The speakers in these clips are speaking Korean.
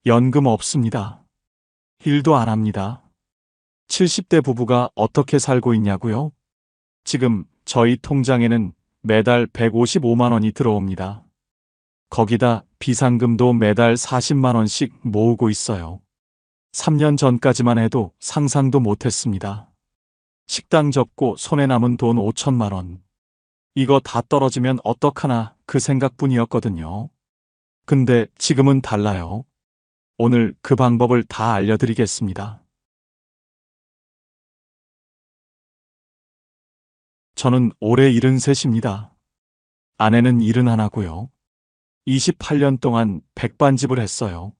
연금 없습니다. 일도 안 합니다. 70대 부부가 어떻게 살고 있냐고요? 지금 저희 통장에는 매달 155만 원이 들어옵니다. 거기다 비상금도 매달 40만 원씩 모으고 있어요. 3년 전까지만 해도 상상도 못했습니다. 식당 접고 손에 남은 돈 5천만 원. 이거 다 떨어지면 어떡하나 그 생각뿐이었거든요. 근데 지금은 달라요. 오늘 그 방법을 다 알려드리겠습니다. 저는 올해 73입니다. 아내는 71고요. 28년 동안 백반집을 했어요.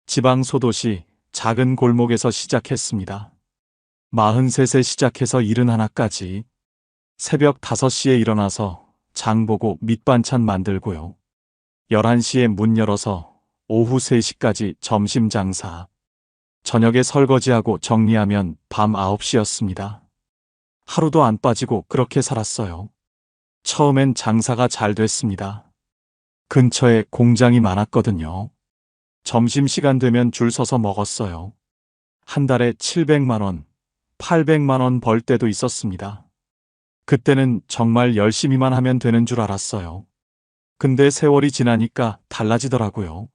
지방 소도시 작은 골목에서 시작했습니다. 43세 시작해서 71까지 새벽 5시에 일어나서 장 보고 밑반찬 만들고요. 11시에 문 열어서 오후 3시까지 점심 장사. 저녁에 설거지하고 정리하면 밤 9시였습니다. 하루도 안 빠지고 그렇게 살았어요. 처음엔 장사가 잘 됐습니다. 근처에 공장이 많았거든요. 점심시간 되면 줄 서서 먹었어요. 한 달에 700만 원, 800만 원 벌 때도 있었습니다. 그때는 정말 열심히만 하면 되는 줄 알았어요. 근데 세월이 지나니까 달라지더라고요.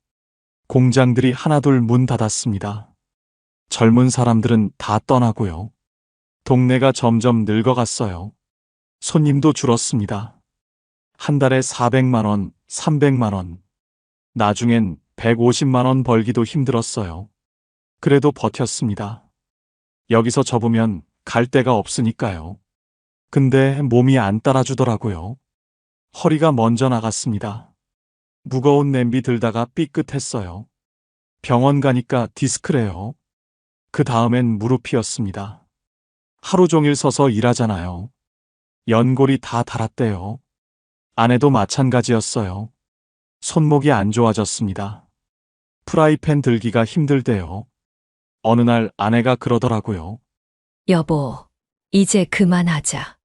공장들이 하나둘 문 닫았습니다. 젊은 사람들은 다 떠나고요. 동네가 점점 늙어갔어요. 손님도 줄었습니다. 한 달에 400만 원, 300만 원. 나중엔 150만 원 벌기도 힘들었어요. 그래도 버텼습니다. 여기서 접으면 갈 데가 없으니까요. 근데 몸이 안 따라주더라고요. 허리가 먼저 나갔습니다. 무거운 냄비 들다가 삐끗했어요. 병원 가니까 디스크래요. 그 다음엔 무릎이었습니다. 하루 종일 서서 일하잖아요. 연골이 다 닳았대요. 아내도 마찬가지였어요. 손목이 안 좋아졌습니다. 프라이팬 들기가 힘들대요. 어느 날 아내가 그러더라고요. 여보, 이제 그만하자.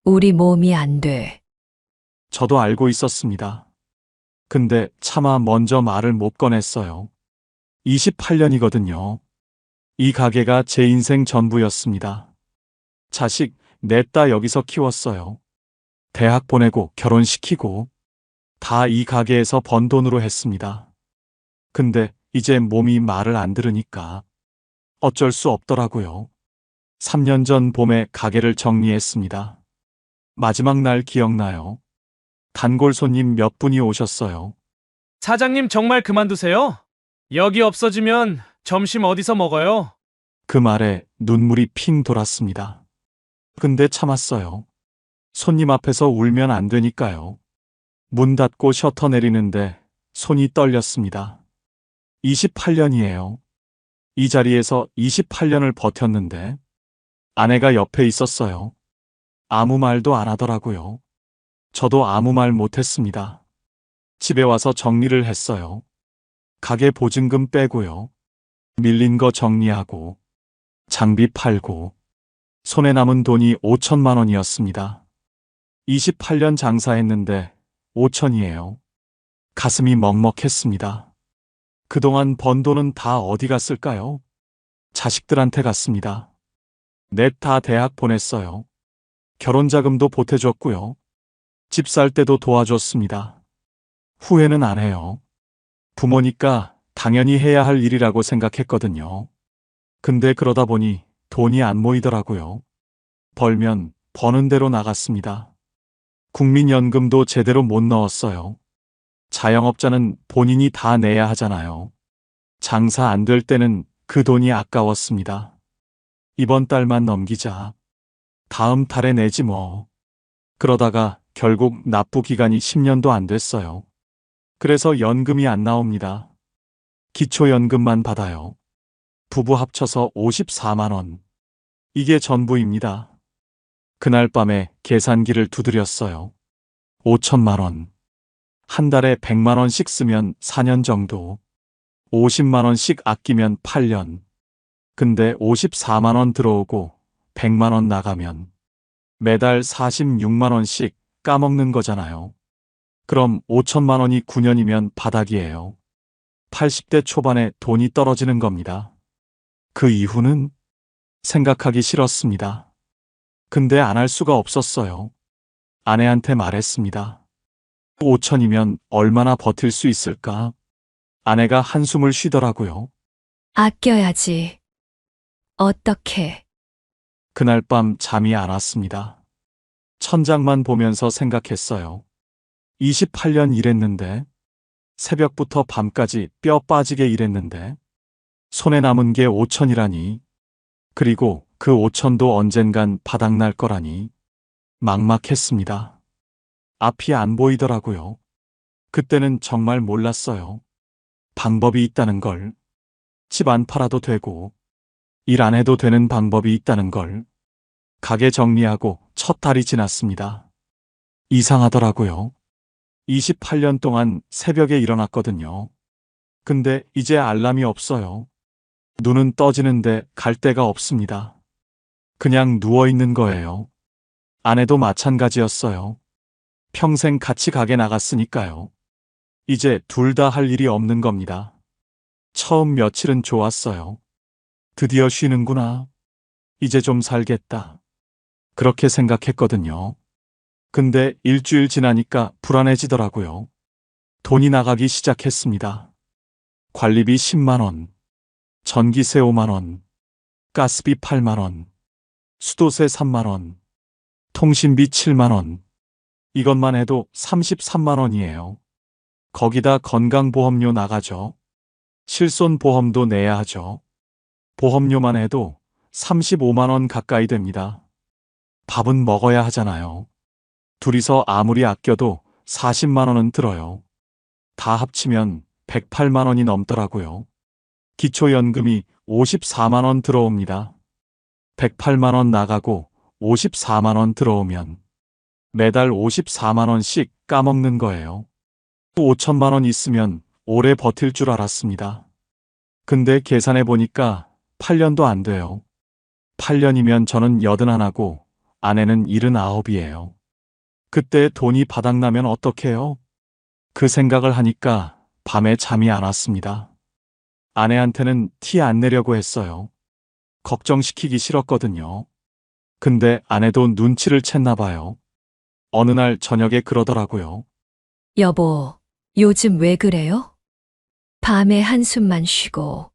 우리 몸이 안 돼. 저도 알고 있었습니다. 근데 차마 먼저 말을 못 꺼냈어요. 28년이거든요. 이 가게가 제 인생 전부였습니다. 자식 냈다 여기서 키웠어요. 대학 보내고 결혼시키고 다 이 가게에서 번 돈으로 했습니다. 근데 이제 몸이 말을 안 들으니까 어쩔 수 없더라고요. 3년 전 봄에 가게를 정리했습니다. 마지막 날 기억나요? 단골 손님 몇 분이 오셨어요. 사장님 정말 그만두세요? 여기 없어지면 점심 어디서 먹어요? 그 말에 눈물이 핑 돌았습니다. 근데 참았어요. 손님 앞에서 울면 안 되니까요. 문 닫고 셔터 내리는데 손이 떨렸습니다. 28년이에요. 이 자리에서 28년을 버텼는데 아내가 옆에 있었어요. 아무 말도 안 하더라고요. 저도 아무 말 못했습니다. 집에 와서 정리를 했어요. 가게 보증금 빼고요. 밀린 거 정리하고 장비 팔고 손에 남은 돈이 5천만 원이었습니다. 28년 장사했는데 5천이에요. 가슴이 먹먹했습니다. 그동안 번 돈은 다 어디 갔을까요? 자식들한테 갔습니다. 넷 다 대학 보냈어요. 결혼자금도 보태줬고요. 집 살 때도 도와줬습니다. 후회는 안 해요. 부모니까 당연히 해야 할 일이라고 생각했거든요. 근데 그러다 보니 돈이 안 모이더라고요. 벌면 버는 대로 나갔습니다. 국민연금도 제대로 못 넣었어요. 자영업자는 본인이 다 내야 하잖아요. 장사 안 될 때는 그 돈이 아까웠습니다. 이번 달만 넘기자. 다음 달에 내지 뭐. 그러다가 결국 납부 기간이 10년도 안 됐어요. 그래서 연금이 안 나옵니다. 기초연금만 받아요. 부부 합쳐서 54만 원. 이게 전부입니다. 그날 밤에 계산기를 두드렸어요. 5천만 원. 한 달에 100만 원씩 쓰면 4년 정도. 50만 원씩 아끼면 8년. 근데 54만 원 들어오고 100만 원 나가면 매달 46만 원씩 까먹는 거잖아요. 그럼 5천만 원이 9년이면 바닥이에요. 80대 초반에 돈이 떨어지는 겁니다. 그 이후는 생각하기 싫었습니다. 근데 안 할 수가 없었어요. 아내한테 말했습니다. 5천이면 얼마나 버틸 수 있을까? 아내가 한숨을 쉬더라고요. 아껴야지. 어떻게? 그날 밤 잠이 안 왔습니다. 천장만 보면서 생각했어요. 28년 일했는데, 새벽부터 밤까지 뼈 빠지게 일했는데, 손에 남은 게 5천이라니, 그리고 그 5천도 언젠간 바닥날 거라니, 막막했습니다. 앞이 안 보이더라고요. 그때는 정말 몰랐어요. 방법이 있다는 걸, 집 안 팔아도 되고, 일 안 해도 되는 방법이 있다는 걸, 가게 정리하고 첫 달이 지났습니다. 이상하더라고요. 28년 동안 새벽에 일어났거든요. 근데 이제 알람이 없어요. 눈은 떠지는데 갈 데가 없습니다. 그냥 누워있는 거예요. 아내도 마찬가지였어요. 평생 같이 가게 나갔으니까요. 이제 둘 다 할 일이 없는 겁니다. 처음 며칠은 좋았어요. 드디어 쉬는구나. 이제 좀 살겠다. 그렇게 생각했거든요. 근데 일주일 지나니까 불안해지더라고요. 돈이 나가기 시작했습니다. 관리비 10만 원, 전기세 5만 원, 가스비 8만 원, 수도세 3만 원, 통신비 7만 원. 이것만 해도 33만 원이에요. 거기다 건강보험료 나가죠. 실손보험도 내야 하죠. 보험료만 해도 35만 원 가까이 됩니다. 밥은 먹어야 하잖아요. 둘이서 아무리 아껴도 40만 원은 들어요. 다 합치면 108만 원이 넘더라고요. 기초연금이 54만 원 들어옵니다. 108만 원 나가고 54만 원 들어오면 매달 54만 원씩 까먹는 거예요. 5천만 원 있으면 오래 버틸 줄 알았습니다. 근데 계산해 보니까 8년도 안 돼요. 8년이면 저는 81하고 아내는 79이에요. 그때 돈이 바닥나면 어떡해요? 그 생각을 하니까 밤에 잠이 안 왔습니다. 아내한테는 티 안 내려고 했어요. 걱정시키기 싫었거든요. 근데 아내도 눈치를 챘나 봐요. 어느 날 저녁에 그러더라고요. 여보, 요즘 왜 그래요? 밤에 한숨만 쉬고.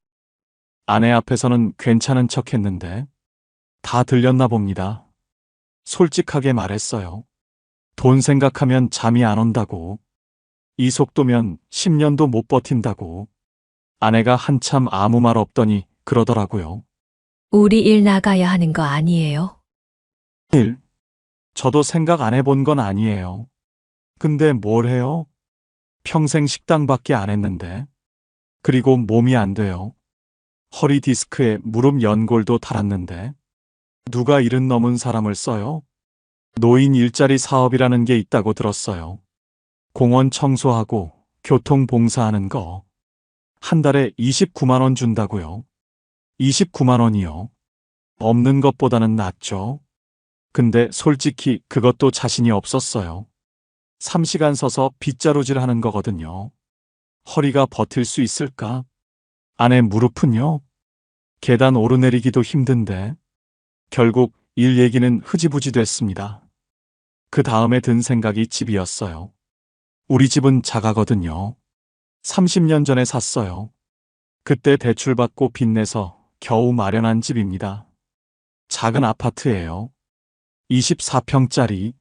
아내 앞에서는 괜찮은 척 했는데 다 들렸나 봅니다. 솔직하게 말했어요. 돈 생각하면 잠이 안 온다고. 이 속도면 10년도 못 버틴다고. 아내가 한참 아무 말 없더니 그러더라고요. 우리 일 나가야 하는 거 아니에요? 일. 저도 생각 안 해본 건 아니에요. 근데 뭘 해요? 평생 식당밖에 안 했는데. 그리고 몸이 안 돼요. 허리 디스크에 무릎 연골도 달았는데. 누가 70 넘은 사람을 써요? 노인 일자리 사업이라는 게 있다고 들었어요. 공원 청소하고 교통 봉사하는 거. 한 달에 29만 원 준다고요. 29만 원이요. 없는 것보다는 낫죠. 근데 솔직히 그것도 자신이 없었어요. 3시간 서서 빗자루질 하는 거거든요. 허리가 버틸 수 있을까? 아내 무릎은요? 계단 오르내리기도 힘든데. 결국 일 얘기는 흐지부지 됐습니다. 그 다음에 든 생각이 집이었어요. 우리 집은 작아거든요. 30년 전에 샀어요. 그때 대출받고 빚내서 겨우 마련한 집입니다. 작은 아파트예요. 24평짜리.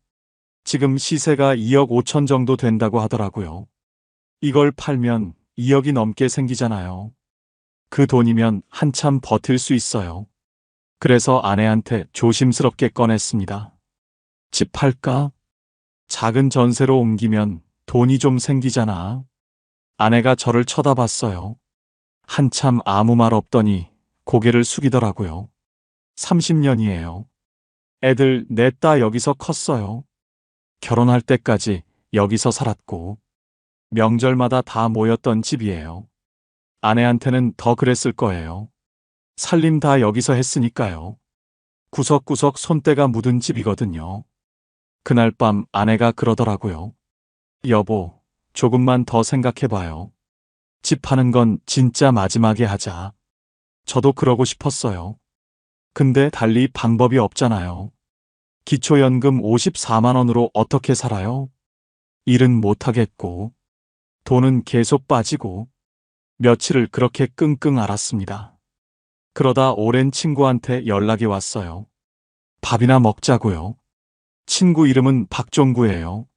지금 시세가 2억 5천 정도 된다고 하더라고요. 이걸 팔면 2억이 넘게 생기잖아요. 그 돈이면 한참 버틸 수 있어요. 그래서 아내한테 조심스럽게 꺼냈습니다. 집 팔까? 작은 전세로 옮기면 돈이 좀 생기잖아. 아내가 저를 쳐다봤어요. 한참 아무 말 없더니 고개를 숙이더라고요. 30년이에요. 애들 넷 다 여기서 컸어요. 결혼할 때까지 여기서 살았고, 명절마다 다 모였던 집이에요. 아내한테는 더 그랬을 거예요. 살림 다 여기서 했으니까요. 구석구석 손때가 묻은 집이거든요. 그날 밤 아내가 그러더라고요. 여보, 조금만 더 생각해봐요. 집 파는 건 진짜 마지막에 하자. 저도 그러고 싶었어요. 근데 달리 방법이 없잖아요. 기초연금 54만 원으로 어떻게 살아요? 일은 못하겠고, 돈은 계속 빠지고, 며칠을 그렇게 끙끙 앓았습니다. 그러다 오랜 친구한테 연락이 왔어요. 밥이나 먹자고요. 친구 이름은 박종구예요.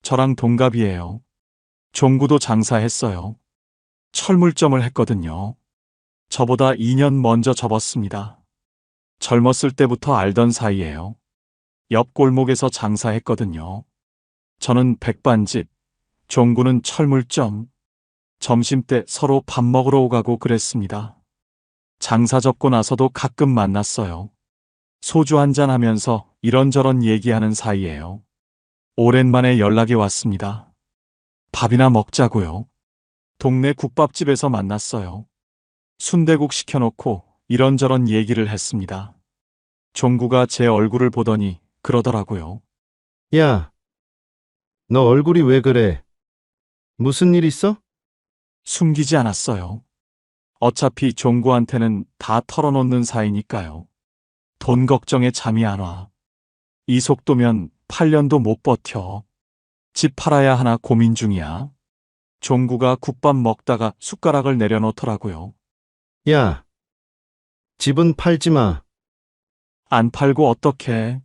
저랑 동갑이에요. 종구도 장사했어요. 철물점을 했거든요. 저보다 2년 먼저 접었습니다. 젊었을 때부터 알던 사이예요. 옆 골목에서 장사했거든요. 저는 백반집, 종구는 철물점. 점심때 서로 밥 먹으러 오가고 그랬습니다. 장사 접고 나서도 가끔 만났어요. 소주 한잔 하면서 이런저런 얘기하는 사이예요. 오랜만에 연락이 왔습니다. 밥이나 먹자고요. 동네 국밥집에서 만났어요. 순대국 시켜놓고 이런저런 얘기를 했습니다. 종구가 제 얼굴을 보더니 그러더라고요. 야, 너 얼굴이 왜 그래? 무슨 일 있어? 숨기지 않았어요. 어차피 종구한테는 다 털어놓는 사이니까요. 돈 걱정에 잠이 안 와. 이 속도면 8년도 못 버텨. 집 팔아야 하나 고민 중이야. 종구가 국밥 먹다가 숟가락을 내려놓더라고요. 야, 집은 팔지 마. 안 팔고 어떡해.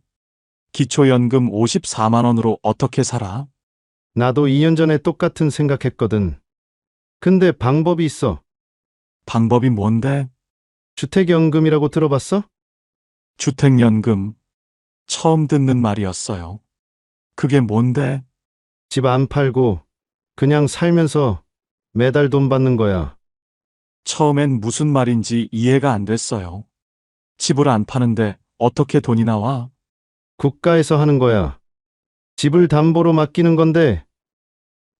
기초연금 54만 원으로 어떻게 살아? 나도 2년 전에 똑같은 생각했거든. 근데 방법이 있어. 방법이 뭔데? 주택연금이라고 들어봤어? 주택연금. 처음 듣는 말이었어요. 그게 뭔데? 집 안 팔고 그냥 살면서 매달 돈 받는 거야. 처음엔 무슨 말인지 이해가 안 됐어요. 집을 안 파는데 어떻게 돈이 나와? 국가에서 하는 거야. 집을 담보로 맡기는 건데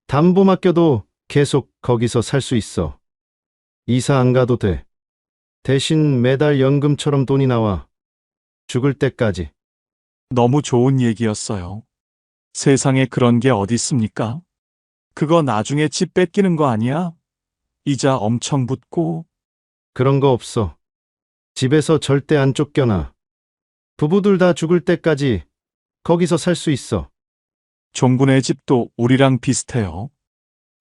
담보 맡겨도 계속 거기서 살 수 있어. 이사 안 가도 돼. 대신 매달 연금처럼 돈이 나와. 죽을 때까지. 너무 좋은 얘기였어요. 세상에 그런 게 어디 있습니까? 그거 나중에 집 뺏기는 거 아니야? 이자 엄청 붙고. 그런 거 없어. 집에서 절대 안 쫓겨나. 부부들 다 죽을 때까지 거기서 살 수 있어. 종군의 집도 우리랑 비슷해요.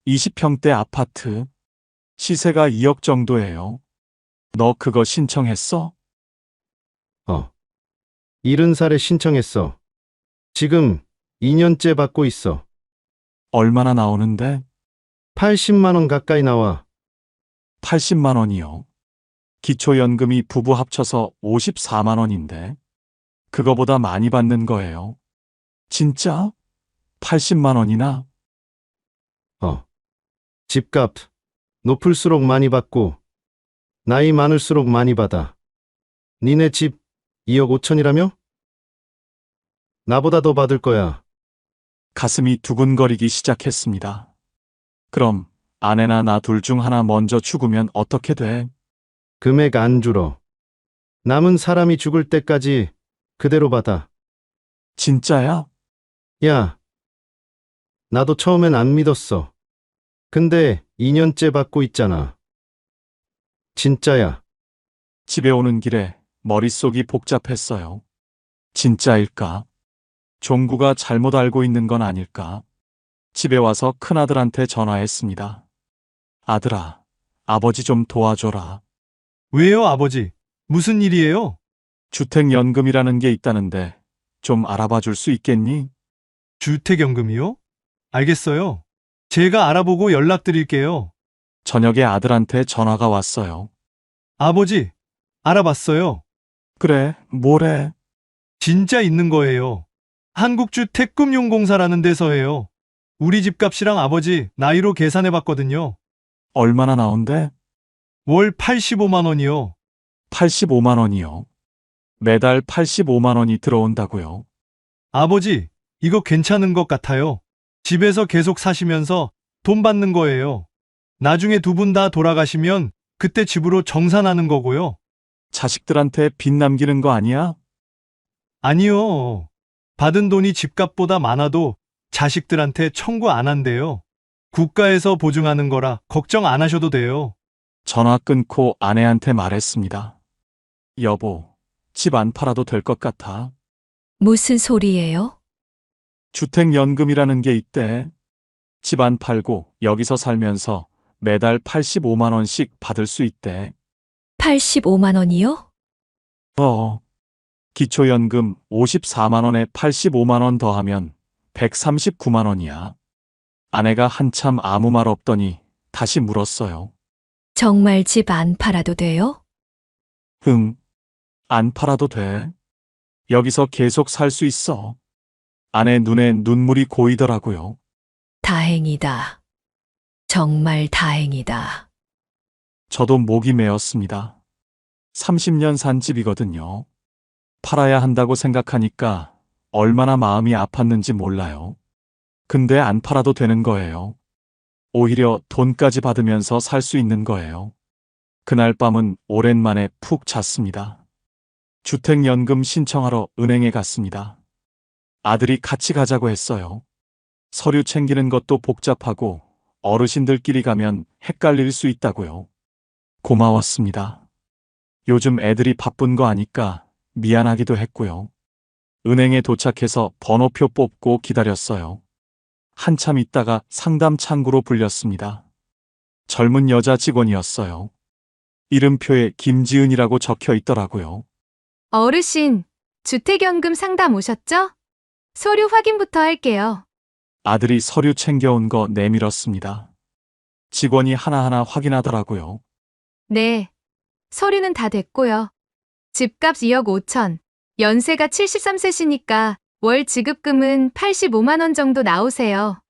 20평대 아파트. 시세가 2억 정도예요. 너 그거 신청했어? 70살에 신청했어. 지금 2년째 받고 있어. 얼마나 나오는데? 80만 원 가까이 나와. 80만 원이요. 기초연금이 부부 합쳐서 54만 원인데. 그거보다 많이 받는 거예요. 진짜? 80만 원이나? 집값 높을수록 많이 받고 나이 많을수록 많이 받아. 니네 집 2억 5천이라며? 나보다 더 받을 거야. 가슴이 두근거리기 시작했습니다. 그럼 아내나 나 둘 중 하나 먼저 죽으면 어떻게 돼? 금액 안 줄어. 남은 사람이 죽을 때까지 그대로 받아. 진짜야? 야, 나도 처음엔 안 믿었어. 근데 2년째 받고 있잖아. 진짜야. 집에 오는 길에 머릿속이 복잡했어요. 진짜일까? 종구가 잘못 알고 있는 건 아닐까? 집에 와서 큰아들한테 전화했습니다. 아들아, 아버지 좀 도와줘라. 왜요, 아버지? 무슨 일이에요? 주택연금이라는 게 있다는데 좀 알아봐 줄 수 있겠니? 주택연금이요? 알겠어요. 제가 알아보고 연락드릴게요. 저녁에 아들한테 전화가 왔어요. 아버지, 알아봤어요. 그래, 뭐래? 진짜 있는 거예요. 한국주택금융공사라는 데서예요. 우리 집값이랑 아버지 나이로 계산해봤거든요. 얼마나 나온대? 월 85만 원이요. 85만 원이요. 매달 85만 원이 들어온다고요. 아버지, 이거 괜찮은 것 같아요. 집에서 계속 사시면서 돈 받는 거예요. 나중에 두 분 다 돌아가시면 그때 집으로 정산하는 거고요. 자식들한테 빚 남기는 거 아니야? 아니요. 받은 돈이 집값보다 많아도 자식들한테 청구 안 한대요. 국가에서 보증하는 거라 걱정 안 하셔도 돼요. 전화 끊고 아내한테 말했습니다. 여보, 집 안 팔아도 될 것 같아. 무슨 소리예요? 주택연금이라는 게 있대. 집 안 팔고 여기서 살면서 매달 85만 원씩 받을 수 있대. 85만 원이요? 기초연금 54만 원에 85만 원 더하면 139만 원이야. 아내가 한참 아무 말 없더니 다시 물었어요. 정말 집 안 팔아도 돼요? 응, 안 팔아도 돼. 여기서 계속 살 수 있어. 아내 눈에 눈물이 고이더라고요. 다행이다. 정말 다행이다. 저도 목이 메었습니다. 30년 산 집이거든요. 팔아야 한다고 생각하니까 얼마나 마음이 아팠는지 몰라요. 근데 안 팔아도 되는 거예요. 오히려 돈까지 받으면서 살 수 있는 거예요. 그날 밤은 오랜만에 푹 잤습니다. 주택연금 신청하러 은행에 갔습니다. 아들이 같이 가자고 했어요. 서류 챙기는 것도 복잡하고 어르신들끼리 가면 헷갈릴 수 있다고요. 고마웠습니다. 요즘 애들이 바쁜 거 아니까 미안하기도 했고요. 은행에 도착해서 번호표 뽑고 기다렸어요. 한참 있다가 상담 창구로 불렸습니다. 젊은 여자 직원이었어요. 이름표에 김지은이라고 적혀 있더라고요. 어르신, 주택연금 상담 오셨죠? 서류 확인부터 할게요. 아들이 서류 챙겨온 거 내밀었습니다. 직원이 하나하나 확인하더라고요. 네, 서류는 다 됐고요. 집값 2억 5천, 연세가 73세시니까 월 지급금은 85만 원 정도 나오세요.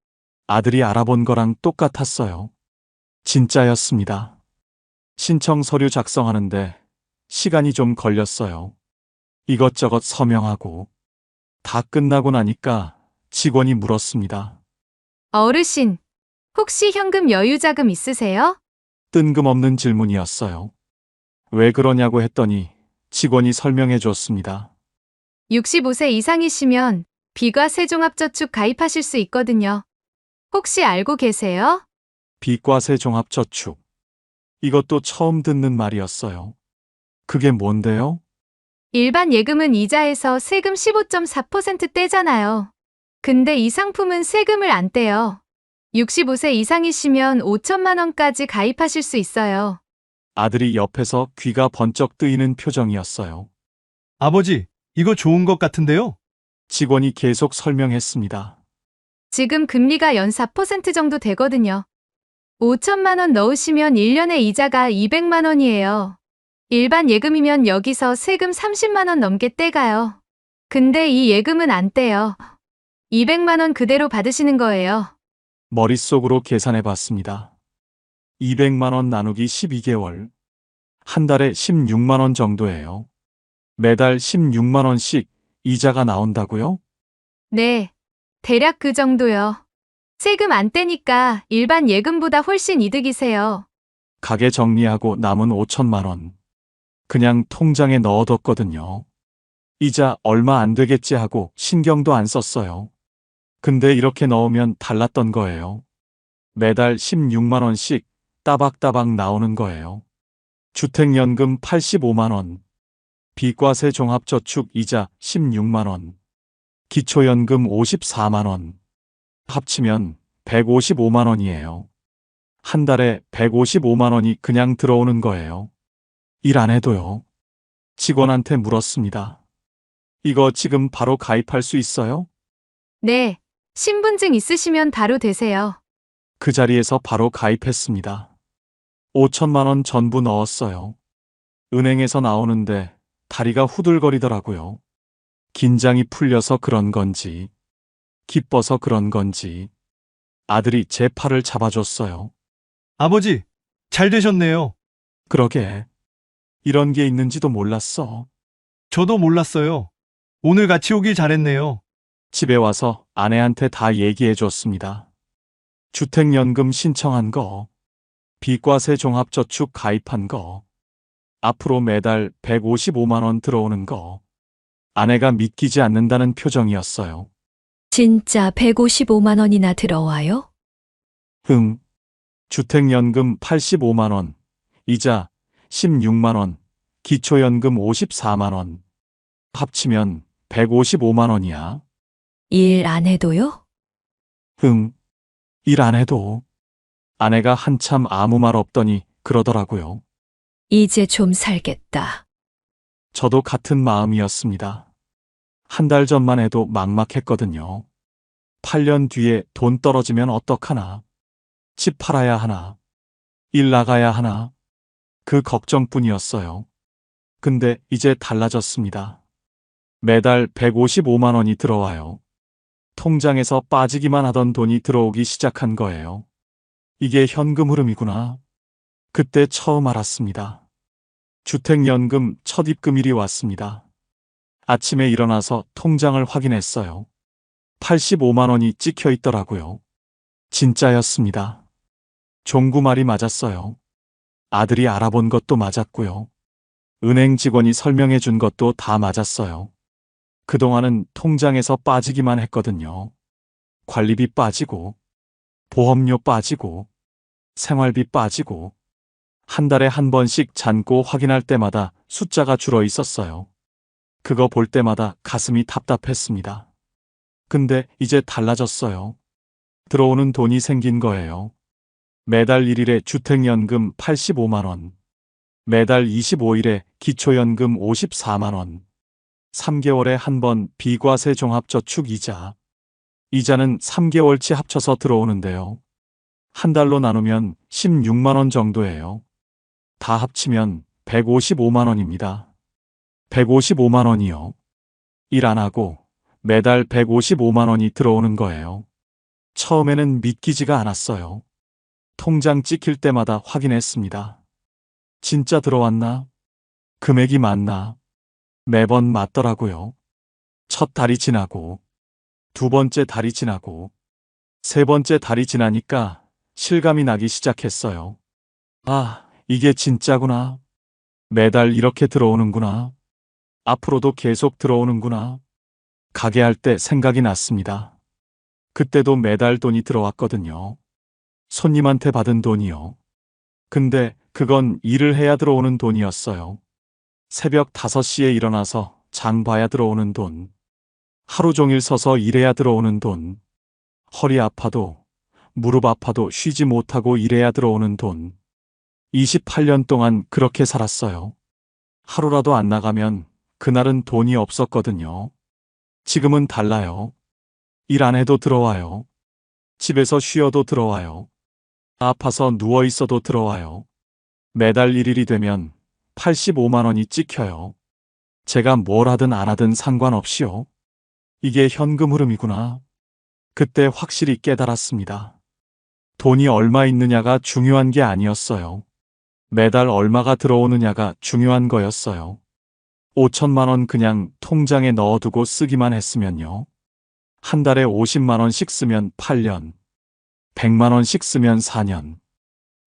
아들이 알아본 거랑 똑같았어요. 진짜였습니다. 신청 서류 작성하는데 시간이 좀 걸렸어요. 이것저것 서명하고 다 끝나고 나니까 직원이 물었습니다. 어르신, 혹시 현금 여유자금 있으세요? 뜬금없는 질문이었어요. 왜 그러냐고 했더니 직원이 설명해 줬습니다. 65세 이상이시면 비과세종합저축 가입하실 수 있거든요. 혹시 알고 계세요? 비과세 종합저축. 이것도 처음 듣는 말이었어요. 그게 뭔데요? 일반 예금은 이자에서 세금 15.4% 떼잖아요. 근데 이 상품은 세금을 안 떼요. 65세 이상이시면 5천만 원까지 가입하실 수 있어요. 아들이 옆에서 귀가 번쩍 뜨이는 표정이었어요. 아버지, 이거 좋은 것 같은데요? 직원이 계속 설명했습니다. 지금 금리가 연 4% 정도 되거든요. 5천만 원 넣으시면 1년에 이자가 200만 원이에요. 일반 예금이면 여기서 세금 30만 원 넘게 떼가요. 근데 이 예금은 안 떼요. 200만 원 그대로 받으시는 거예요. 머릿속으로 계산해 봤습니다. 200만 원 나누기 12개월. 한 달에 16만 원 정도예요. 매달 16만 원씩 이자가 나온다고요? 네, 대략 그 정도요. 세금 안 떼니까 일반 예금보다 훨씬 이득이세요. 가게 정리하고 남은 5천만 원. 그냥 통장에 넣어뒀거든요. 이자 얼마 안 되겠지 하고 신경도 안 썼어요. 근데 이렇게 넣으면 달랐던 거예요. 매달 16만 원씩 따박따박 나오는 거예요. 주택연금 85만 원. 비과세 종합저축 이자 16만 원. 기초연금 54만 원. 합치면 155만 원이에요. 한 달에 155만 원이 그냥 들어오는 거예요. 일 안 해도요. 직원한테 물었습니다. 이거 지금 바로 가입할 수 있어요? 네, 신분증 있으시면 바로 되세요. 그 자리에서 바로 가입했습니다. 5천만 원 전부 넣었어요. 은행에서 나오는데 다리가 후들거리더라고요. 긴장이 풀려서 그런 건지, 기뻐서 그런 건지, 아들이 제 팔을 잡아줬어요. 아버지, 잘 되셨네요. 그러게, 이런 게 있는지도 몰랐어. 저도 몰랐어요. 오늘 같이 오길 잘했네요. 집에 와서 아내한테 다 얘기해 줬습니다. 주택연금 신청한 거, 비과세 종합저축 가입한 거, 앞으로 매달 155만 원 들어오는 거. 아내가 믿기지 않는다는 표정이었어요. 진짜 155만 원이나 들어와요? 주택연금 85만 원, 이자 16만 원, 기초연금 54만 원. 합치면 155만 원이야. 일 안 해도요? 일 안 해도. 아내가 한참 아무 말 없더니 그러더라고요. 이제 좀 살겠다. 저도 같은 마음이었습니다. 한 달 전만 해도 막막했거든요. 8년 뒤에 돈 떨어지면 어떡하나? 집 팔아야 하나? 일 나가야 하나? 그 걱정뿐이었어요. 근데 이제 달라졌습니다. 매달 155만 원이 들어와요. 통장에서 빠지기만 하던 돈이 들어오기 시작한 거예요. 이게 현금 흐름이구나. 그때 처음 알았습니다. 주택연금 첫 입금일이 왔습니다. 아침에 일어나서 통장을 확인했어요. 85만 원이 찍혀 있더라고요. 진짜였습니다. 종구 말이 맞았어요. 아들이 알아본 것도 맞았고요. 은행 직원이 설명해 준 것도 다 맞았어요. 그동안은 통장에서 빠지기만 했거든요. 관리비 빠지고, 보험료 빠지고, 생활비 빠지고, 한 달에 한 번씩 잔고 확인할 때마다 숫자가 줄어 있었어요. 그거 볼 때마다 가슴이 답답했습니다. 근데 이제 달라졌어요. 들어오는 돈이 생긴 거예요. 매달 1일에 주택연금 85만 원, 매달 25일에 기초연금 54만 원, 3개월에 한 번 비과세 종합저축 이자. 이자는 3개월치 합쳐서 들어오는데요. 한 달로 나누면 16만 원 정도예요. 다 합치면 155만 원입니다. 155만 원이요. 일 안 하고 매달 155만 원이 들어오는 거예요. 처음에는 믿기지가 않았어요. 통장 찍힐 때마다 확인했습니다. 진짜 들어왔나? 금액이 맞나? 매번 맞더라고요. 첫 달이 지나고, 두 번째 달이 지나고, 세 번째 달이 지나니까 실감이 나기 시작했어요. 아, 이게 진짜구나. 매달 이렇게 들어오는구나. 앞으로도 계속 들어오는구나. 가게 할 때 생각이 났습니다. 그때도 매달 돈이 들어왔거든요. 손님한테 받은 돈이요. 근데 그건 일을 해야 들어오는 돈이었어요. 새벽 5시에 일어나서 장 봐야 들어오는 돈. 하루 종일 서서 일해야 들어오는 돈. 허리 아파도, 무릎 아파도 쉬지 못하고 일해야 들어오는 돈. 28년 동안 그렇게 살았어요. 하루라도 안 나가면 그날은 돈이 없었거든요. 지금은 달라요. 일 안 해도 들어와요. 집에서 쉬어도 들어와요. 아파서 누워 있어도 들어와요. 매달 1일이 되면 85만 원이 찍혀요. 제가 뭘 하든 안 하든 상관없이요. 이게 현금 흐름이구나. 그때 확실히 깨달았습니다. 돈이 얼마 있느냐가 중요한 게 아니었어요. 매달 얼마가 들어오느냐가 중요한 거였어요. 5천만 원 그냥 통장에 넣어두고 쓰기만 했으면요. 한 달에 50만 원씩 쓰면 8년, 100만 원씩 쓰면 4년.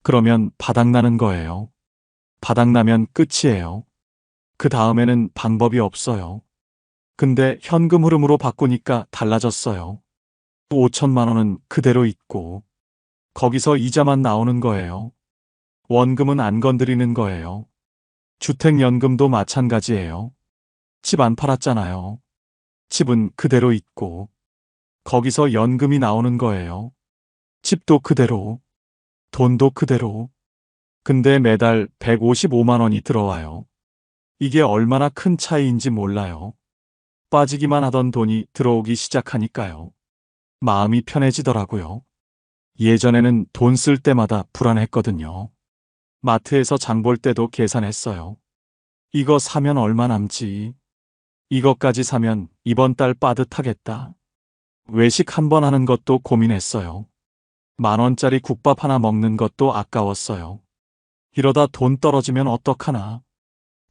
그러면 바닥나는 거예요. 바닥나면 끝이에요. 그 다음에는 방법이 없어요. 근데 현금 흐름으로 바꾸니까 달라졌어요. 5천만 원은 그대로 있고, 거기서 이자만 나오는 거예요. 원금은 안 건드리는 거예요. 주택연금도 마찬가지예요. 집 안 팔았잖아요. 집은 그대로 있고, 거기서 연금이 나오는 거예요. 집도 그대로, 돈도 그대로. 근데 매달 155만 원이 들어와요. 이게 얼마나 큰 차이인지 몰라요. 빠지기만 하던 돈이 들어오기 시작하니까요. 마음이 편해지더라고요. 예전에는 돈 쓸 때마다 불안했거든요. 마트에서 장 볼 때도 계산했어요. 이거 사면 얼마 남지? 이것까지 사면 이번 달 빠듯하겠다. 외식 한 번 하는 것도 고민했어요. 10,000원짜리 국밥 하나 먹는 것도 아까웠어요. 이러다 돈 떨어지면 어떡하나.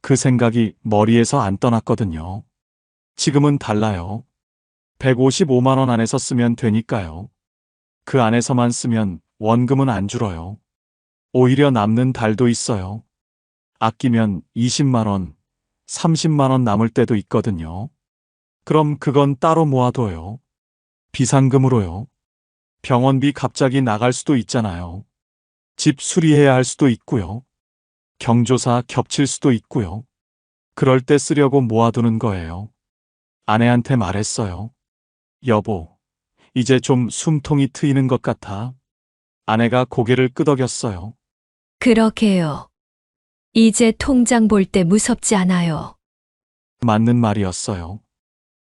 그 생각이 머리에서 안 떠났거든요. 지금은 달라요. 155만 원 안에서 쓰면 되니까요. 그 안에서만 쓰면 원금은 안 줄어요. 오히려 남는 달도 있어요. 아끼면 20만 원, 30만 원 남을 때도 있거든요. 그럼 그건 따로 모아둬요. 비상금으로요. 병원비 갑자기 나갈 수도 있잖아요. 집 수리해야 할 수도 있고요. 경조사 겹칠 수도 있고요. 그럴 때 쓰려고 모아두는 거예요. 아내한테 말했어요. 여보, 이제 좀 숨통이 트이는 것 같아. 아내가 고개를 끄덕였어요. 그러게요. 이제 통장 볼 때 무섭지 않아요. 맞는 말이었어요.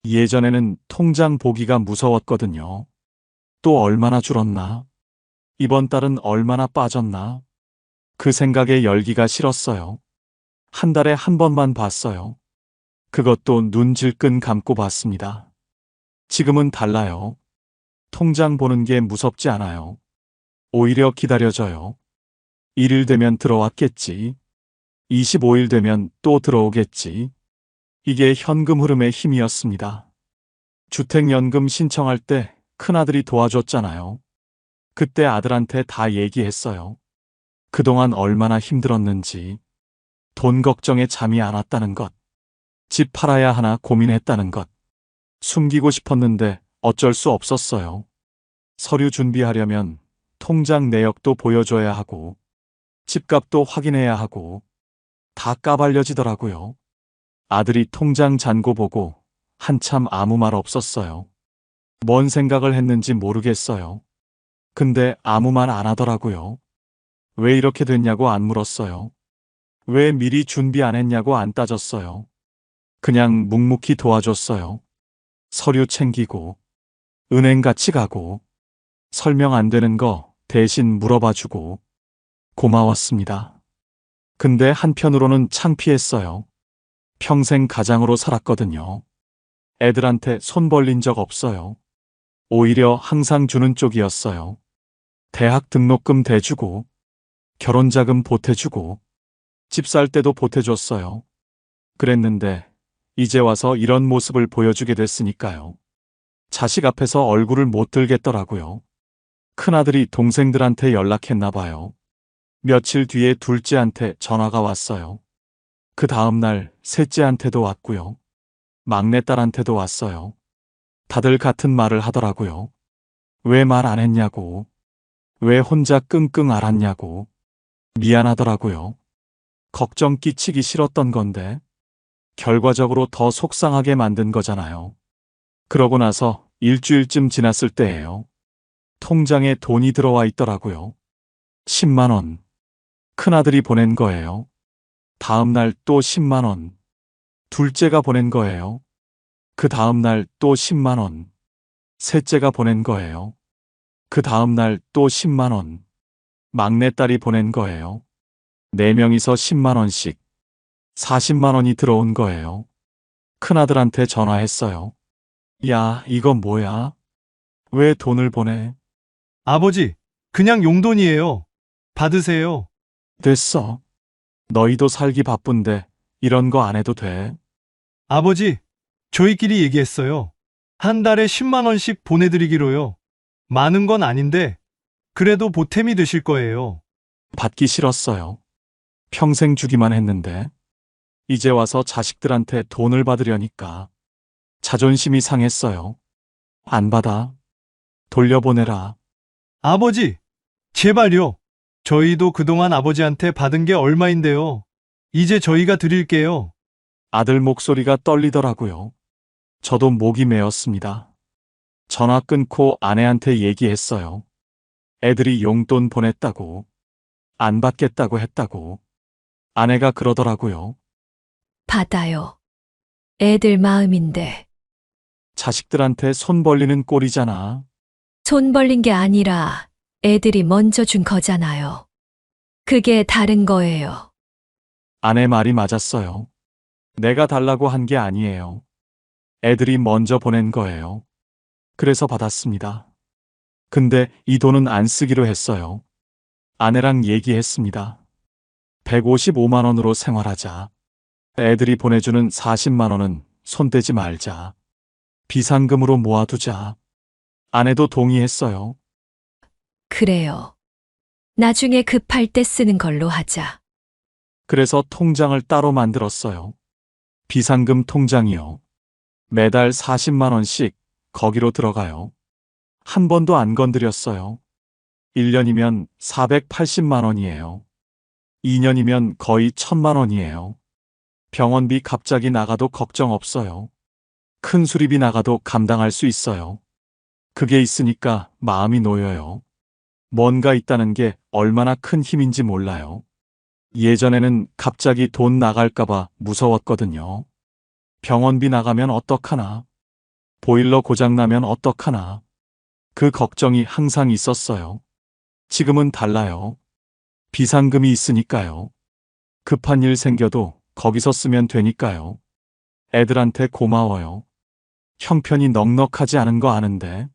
예전에는 통장 보기가 무서웠거든요. 또 얼마나 줄었나? 이번 달은 얼마나 빠졌나? 그 생각에 열기가 싫었어요. 한 달에 한 번만 봤어요. 그것도 눈 질끈 감고 봤습니다. 지금은 달라요. 통장 보는 게 무섭지 않아요. 오히려 기다려져요. 1일 되면 들어왔겠지. 25일 되면 또 들어오겠지. 이게 현금 흐름의 힘이었습니다. 주택연금 신청할 때 큰아들이 도와줬잖아요. 그때 아들한테 다 얘기했어요. 그동안 얼마나 힘들었는지, 돈 걱정에 잠이 안 왔다는 것, 집 팔아야 하나 고민했다는 것, 숨기고 싶었는데 어쩔 수 없었어요. 서류 준비하려면 통장 내역도 보여줘야 하고, 집값도 확인해야 하고, 다 까발려지더라고요. 아들이 통장 잔고 보고 한참 아무 말 없었어요. 뭔 생각을 했는지 모르겠어요. 근데 아무 말 안 하더라고요. 왜 이렇게 됐냐고 안 물었어요. 왜 미리 준비 안 했냐고 안 따졌어요. 그냥 묵묵히 도와줬어요. 서류 챙기고, 은행 같이 가고, 설명 안 되는 거 대신 물어봐주고, 고마웠습니다. 근데 한편으로는 창피했어요. 평생 가장으로 살았거든요. 애들한테 손 벌린 적 없어요. 오히려 항상 주는 쪽이었어요. 대학 등록금 대주고, 결혼자금 보태주고, 집 살 때도 보태줬어요. 그랬는데 이제 와서 이런 모습을 보여주게 됐으니까요. 자식 앞에서 얼굴을 못 들겠더라고요. 큰아들이 동생들한테 연락했나 봐요. 며칠 뒤에 둘째한테 전화가 왔어요. 그 다음날 셋째한테도 왔고요. 막내딸한테도 왔어요. 다들 같은 말을 하더라고요. 왜 말 안 했냐고. 왜 혼자 끙끙 앓았냐고. 미안하더라고요. 걱정 끼치기 싫었던 건데 결과적으로 더 속상하게 만든 거잖아요. 그러고 나서 일주일쯤 지났을 때예요. 통장에 돈이 들어와 있더라고요. 10만 원. 큰아들이 보낸 거예요. 다음 날 또 10만 원. 둘째가 보낸 거예요. 그 다음 날 또 10만 원. 셋째가 보낸 거예요. 그 다음 날 또 10만 원. 막내딸이 보낸 거예요. 4명이서 10만 원씩. 40만 원이 들어온 거예요. 큰아들한테 전화했어요. 야, 이거 뭐야? 왜 돈을 보내? 아버지, 그냥 용돈이에요. 받으세요. 됐어. 너희도 살기 바쁜데 이런 거 안 해도 돼. 아버지, 저희끼리 얘기했어요. 한 달에 10만 원씩 보내드리기로요. 많은 건 아닌데, 그래도 보탬이 되실 거예요. 받기 싫었어요. 평생 주기만 했는데. 이제 와서 자식들한테 돈을 받으려니까 자존심이 상했어요. 안 받아. 돌려보내라. 아버지, 제발요. 저희도 그동안 아버지한테 받은 게 얼마인데요. 이제 저희가 드릴게요. 아들 목소리가 떨리더라고요. 저도 목이 메었습니다. 전화 끊고 아내한테 얘기했어요. 애들이 용돈 보냈다고. 안 받겠다고 했다고. 아내가 그러더라고요. 받아요. 애들 마음인데. 자식들한테 손 벌리는 꼴이잖아. 손 벌린 게 아니라 애들이 먼저 준 거잖아요. 그게 다른 거예요. 아내 말이 맞았어요. 내가 달라고 한 게 아니에요. 애들이 먼저 보낸 거예요. 그래서 받았습니다. 근데 이 돈은 안 쓰기로 했어요. 아내랑 얘기했습니다. 155만 원으로 생활하자. 애들이 보내주는 40만 원은 손대지 말자. 비상금으로 모아두자. 아내도 동의했어요. 그래요. 나중에 급할 때 쓰는 걸로 하자. 그래서 통장을 따로 만들었어요. 비상금 통장이요. 매달 40만 원씩 거기로 들어가요. 한 번도 안 건드렸어요. 1년이면 480만 원이에요. 2년이면 거의 1000만 원이에요. 병원비 갑자기 나가도 걱정 없어요. 큰 수리비 나가도 감당할 수 있어요. 그게 있으니까 마음이 놓여요. 뭔가 있다는 게 얼마나 큰 힘인지 몰라요. 예전에는 갑자기 돈 나갈까봐 무서웠거든요. 병원비 나가면 어떡하나? 보일러 고장나면 어떡하나? 그 걱정이 항상 있었어요. 지금은 달라요. 비상금이 있으니까요. 급한 일 생겨도 거기서 쓰면 되니까요. 애들한테 고마워요. 형편이 넉넉하지 않은 거 아는데.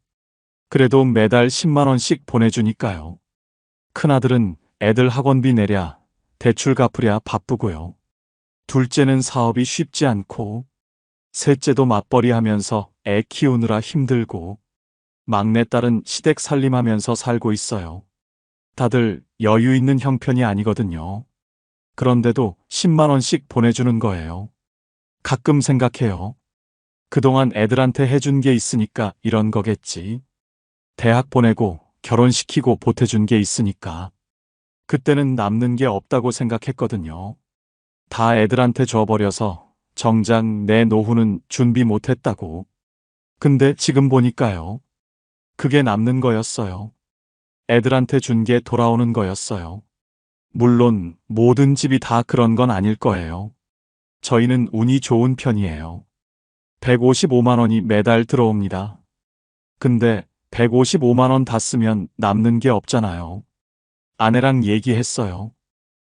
그래도 매달 10만 원씩 보내주니까요. 큰아들은 애들 학원비 내랴, 대출 갚으랴 바쁘고요. 둘째는 사업이 쉽지 않고, 셋째도 맞벌이 하면서 애 키우느라 힘들고, 막내딸은 시댁 살림하면서 살고 있어요. 다들 여유 있는 형편이 아니거든요. 그런데도 10만 원씩 보내주는 거예요. 가끔 생각해요. 그동안 애들한테 해준 게 있으니까 이런 거겠지. 대학 보내고 결혼시키고 보태준 게 있으니까. 그때는 남는 게 없다고 생각했거든요. 다 애들한테 줘버려서 정작 내 노후는 준비 못했다고. 근데 지금 보니까요. 그게 남는 거였어요. 애들한테 준 게 돌아오는 거였어요. 물론 모든 집이 다 그런 건 아닐 거예요. 저희는 운이 좋은 편이에요. 155만 원이 매달 들어옵니다. 근데 155만 원 다 쓰면 남는 게 없잖아요. 아내랑 얘기했어요.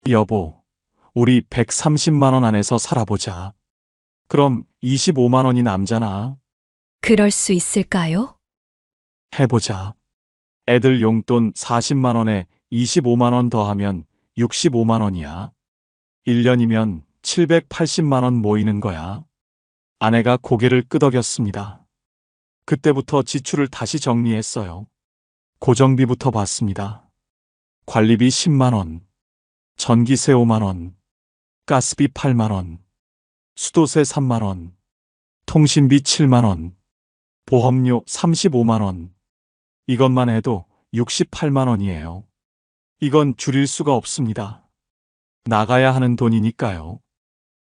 여보, 우리 130만 원 안에서 살아보자. 그럼 25만 원이 남잖아. 그럴 수 있을까요? 해보자. 애들 용돈 40만 원에 25만 원 더하면 65만 원이야. 1년이면 780만 원 모이는 거야. 아내가 고개를 끄덕였습니다. 그때부터 지출을 다시 정리했어요. 고정비부터 받습니다. 관리비 10만 원, 전기세 5만 원, 가스비 8만 원, 수도세 3만 원, 통신비 7만 원, 보험료 35만 원. 이것만 해도 68만 원이에요. 이건 줄일 수가 없습니다. 나가야 하는 돈이니까요.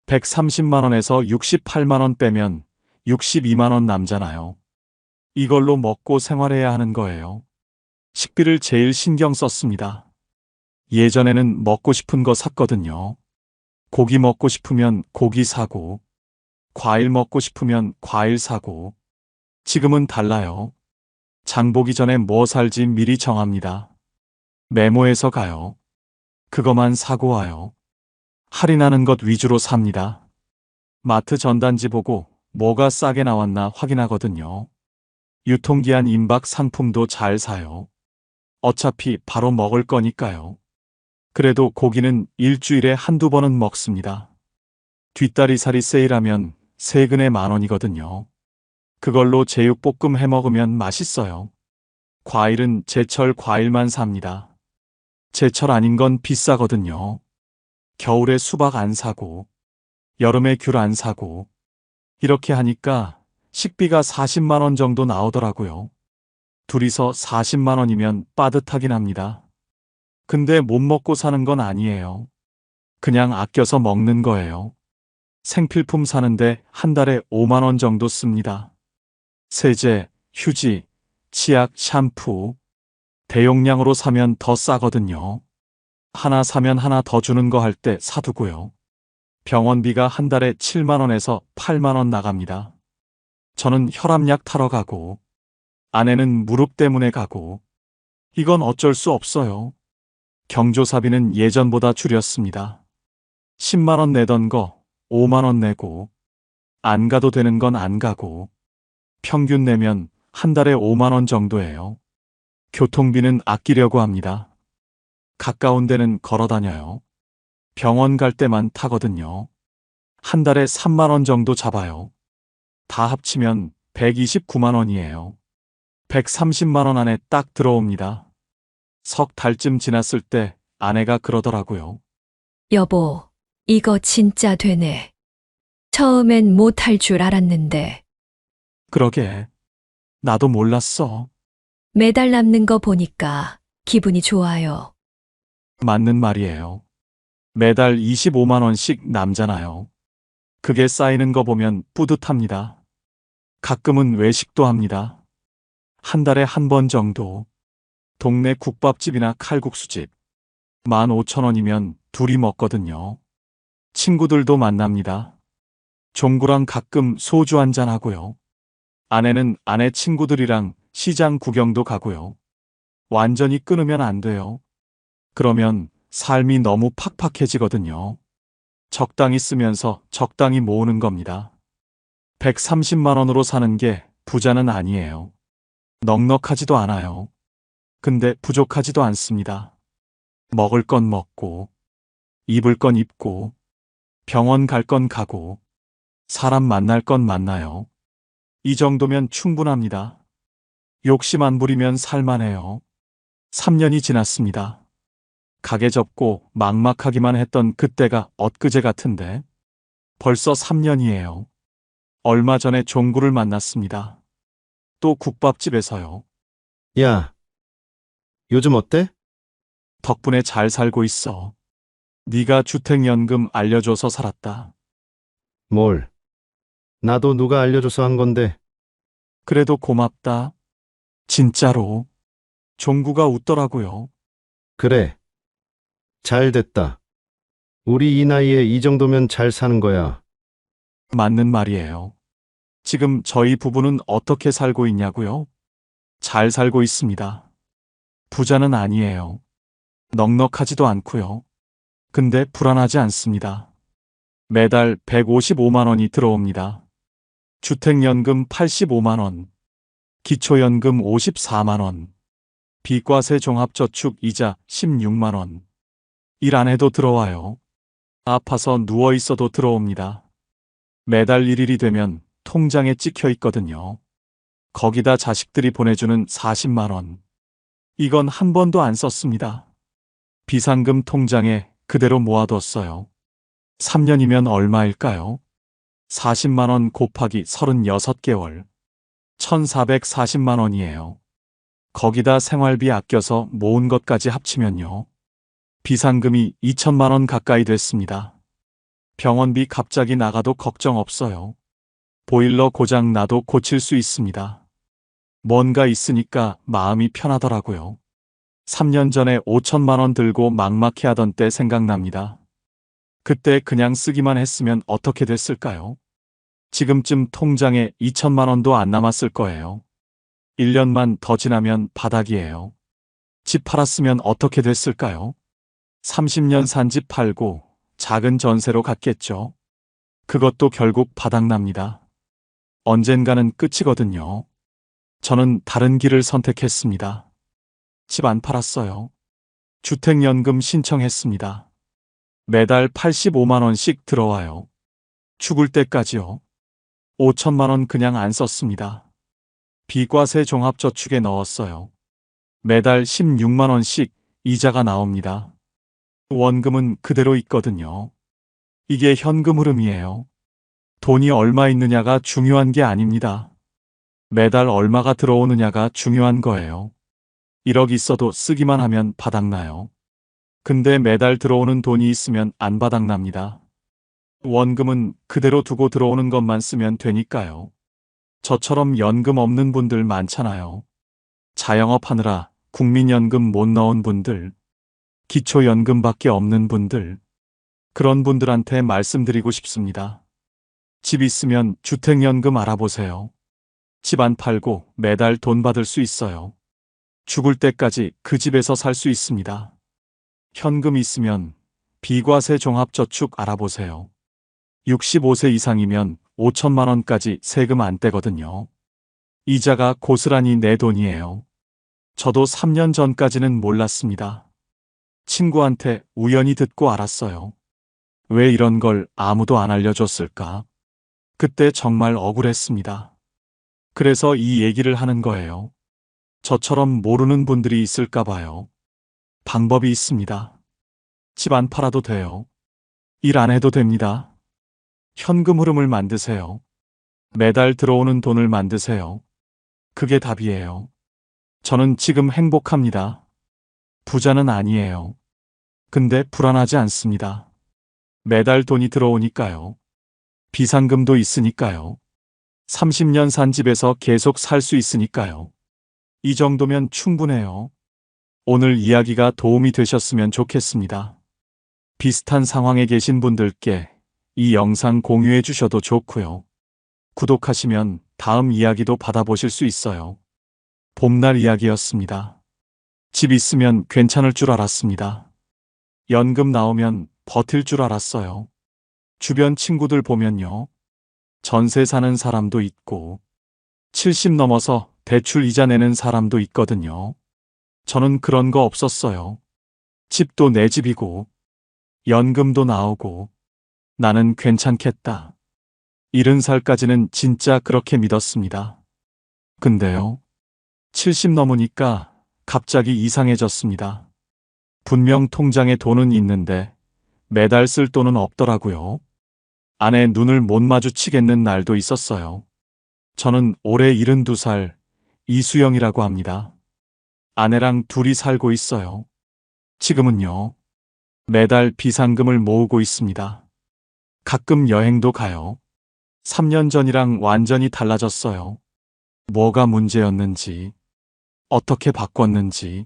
130만 원에서 68만 원 빼면 62만 원 남잖아요. 이걸로 먹고 생활해야 하는 거예요. 식비를 제일 신경 썼습니다. 예전에는 먹고 싶은 거 샀거든요. 고기 먹고 싶으면 고기 사고, 과일 먹고 싶으면 과일 사고. 지금은 달라요. 장 보기 전에 뭐 살지 미리 정합니다. 메모해서 가요. 그거만 사고 와요. 할인하는 것 위주로 삽니다. 마트 전단지 보고 뭐가 싸게 나왔나 확인하거든요. 유통기한 임박 상품도 잘 사요. 어차피 바로 먹을 거니까요. 그래도 고기는 일주일에 한두 번은 먹습니다. 뒷다리살이 세일하면 세근에 10,000원이거든요. 그걸로 제육볶음 해 먹으면 맛있어요. 과일은 제철 과일만 삽니다. 제철 아닌 건 비싸거든요. 겨울에 수박 안 사고, 여름에 귤 안 사고, 이렇게 하니까 식비가 40만 원 정도 나오더라고요. 둘이서 40만 원이면 빠듯하긴 합니다. 근데 못 먹고 사는 건 아니에요. 그냥 아껴서 먹는 거예요. 생필품 사는데 한 달에 5만 원 정도 씁니다. 세제, 휴지, 치약, 샴푸. 대용량으로 사면 더 싸거든요. 하나 사면 하나 더 주는 거 할 때 사두고요. 병원비가 한 달에 7만 원에서 8만 원 나갑니다. 저는 혈압약 타러 가고, 아내는 무릎 때문에 가고, 이건 어쩔 수 없어요. 경조사비는 예전보다 줄였습니다. 10만 원 내던 거 5만 원 내고, 안 가도 되는 건 안 가고, 평균 내면 한 달에 5만 원 정도예요. 교통비는 아끼려고 합니다. 가까운 데는 걸어 다녀요. 병원 갈 때만 타거든요. 한 달에 3만 원 정도 잡아요. 다 합치면 129만 원이에요. 130만 원 안에 딱 들어옵니다. 석 달쯤 지났을 때 아내가 그러더라고요. 여보, 이거 진짜 되네. 처음엔 못할 줄 알았는데. 그러게. 나도 몰랐어. 매달 남는 거 보니까 기분이 좋아요. 맞는 말이에요. 매달 25만 원씩 남잖아요. 그게 쌓이는 거 보면 뿌듯합니다. 가끔은 외식도 합니다. 한 달에 한 번 정도. 동네 국밥집이나 칼국수집. 15,000원이면 둘이 먹거든요. 친구들도 만납니다. 종구랑 가끔 소주 한잔 하고요. 아내는 아내 친구들이랑 시장 구경도 가고요. 완전히 끊으면 안 돼요. 그러면 삶이 너무 팍팍해지거든요. 적당히 쓰면서 적당히 모으는 겁니다. 130만 원으로 사는 게 부자는 아니에요. 넉넉하지도 않아요. 근데 부족하지도 않습니다. 먹을 건 먹고, 입을 건 입고, 병원 갈 건 가고, 사람 만날 건 만나요. 이 정도면 충분합니다. 욕심 안 부리면 살만해요. 3년이 지났습니다. 가게 접고 막막하기만 했던 그때가 엊그제 같은데 벌써 3년이에요. 얼마 전에 종구를 만났습니다. 또 국밥집에서요. 야, 요즘 어때? 덕분에 잘 살고 있어. 네가 주택연금 알려줘서 살았다. 뭘? 나도 누가 알려줘서 한 건데. 그래도 고맙다. 진짜로. 종구가 웃더라고요. 그래. 잘 됐다. 우리 이 나이에 이 정도면 잘 사는 거야. 맞는 말이에요. 지금 저희 부부는 어떻게 살고 있냐고요? 잘 살고 있습니다. 부자는 아니에요. 넉넉하지도 않고요. 근데 불안하지 않습니다. 매달 155만 원이 들어옵니다. 주택연금 85만 원, 기초연금 54만 원, 비과세 종합저축 이자 16만 원. 일 안 해도 들어와요. 아파서 누워 있어도 들어옵니다. 매달 1일이 되면 통장에 찍혀 있거든요. 거기다 자식들이 보내주는 40만 원. 이건 한 번도 안 썼습니다. 비상금 통장에 그대로 모아뒀어요. 3년이면 얼마일까요? 40만 원 곱하기 36개월. 1,440만 원이에요. 거기다 생활비 아껴서 모은 것까지 합치면요. 비상금이 2천만 원 가까이 됐습니다. 병원비 갑자기 나가도 걱정 없어요. 보일러 고장 나도 고칠 수 있습니다. 뭔가 있으니까 마음이 편하더라고요. 3년 전에 5천만 원 들고 막막해 하던 때 생각납니다. 그때 그냥 쓰기만 했으면 어떻게 됐을까요? 지금쯤 통장에 2천만 원도 안 남았을 거예요. 1년만 더 지나면 바닥이에요. 집 팔았으면 어떻게 됐을까요? 30년 산 집 팔고 작은 전세로 갔겠죠. 그것도 결국 바닥납니다. 언젠가는 끝이거든요. 저는 다른 길을 선택했습니다. 집 안 팔았어요. 주택연금 신청했습니다. 매달 85만 원씩 들어와요. 죽을 때까지요. 5천만 원 그냥 안 썼습니다. 비과세 종합저축에 넣었어요. 매달 16만 원씩 이자가 나옵니다. 원금은 그대로 있거든요. 이게 현금 흐름이에요. 돈이 얼마 있느냐가 중요한 게 아닙니다. 매달 얼마가 들어오느냐가 중요한 거예요. 1억 있어도 쓰기만 하면 바닥나요. 근데 매달 들어오는 돈이 있으면 안 바닥납니다. 원금은 그대로 두고 들어오는 것만 쓰면 되니까요. 저처럼 연금 없는 분들 많잖아요. 자영업 하느라 국민연금 못 넣은 분들, 기초연금밖에 없는 분들, 그런 분들한테 말씀드리고 싶습니다. 집 있으면 주택연금 알아보세요. 집 안 팔고 매달 돈 받을 수 있어요. 죽을 때까지 그 집에서 살 수 있습니다. 현금 있으면 비과세 종합저축 알아보세요. 65세 이상이면 5천만 원까지 세금 안 떼거든요. 이자가 고스란히 내 돈이에요. 저도 3년 전까지는 몰랐습니다. 친구한테 우연히 듣고 알았어요. 왜 이런 걸 아무도 안 알려줬을까? 그때 정말 억울했습니다. 그래서 이 얘기를 하는 거예요. 저처럼 모르는 분들이 있을까 봐요. 방법이 있습니다. 집 안 팔아도 돼요. 일 안 해도 됩니다. 현금 흐름을 만드세요. 매달 들어오는 돈을 만드세요. 그게 답이에요. 저는 지금 행복합니다. 부자는 아니에요. 근데 불안하지 않습니다. 매달 돈이 들어오니까요. 비상금도 있으니까요. 30년 산 집에서 계속 살 수 있으니까요. 이 정도면 충분해요. 오늘 이야기가 도움이 되셨으면 좋겠습니다. 비슷한 상황에 계신 분들께 이 영상 공유해 주셔도 좋고요. 구독하시면 다음 이야기도 받아보실 수 있어요. 봄날 이야기였습니다. 집 있으면 괜찮을 줄 알았습니다. 연금 나오면 버틸 줄 알았어요. 주변 친구들 보면요. 전세 사는 사람도 있고 70 넘어서 대출 이자 내는 사람도 있거든요. 저는 그런 거 없었어요. 집도 내 집이고 연금도 나오고 나는 괜찮겠다. 70살까지는 진짜 그렇게 믿었습니다. 근데요. 70 넘으니까 갑자기 이상해졌습니다. 분명 통장에 돈은 있는데 매달 쓸 돈은 없더라고요. 아내 눈을 못 마주치겠는 날도 있었어요. 저는 올해 72살 이수영이라고 합니다. 아내랑 둘이 살고 있어요. 지금은요. 매달 비상금을 모으고 있습니다. 가끔 여행도 가요. 3년 전이랑 완전히 달라졌어요. 뭐가 문제였는지, 어떻게 바꿨는지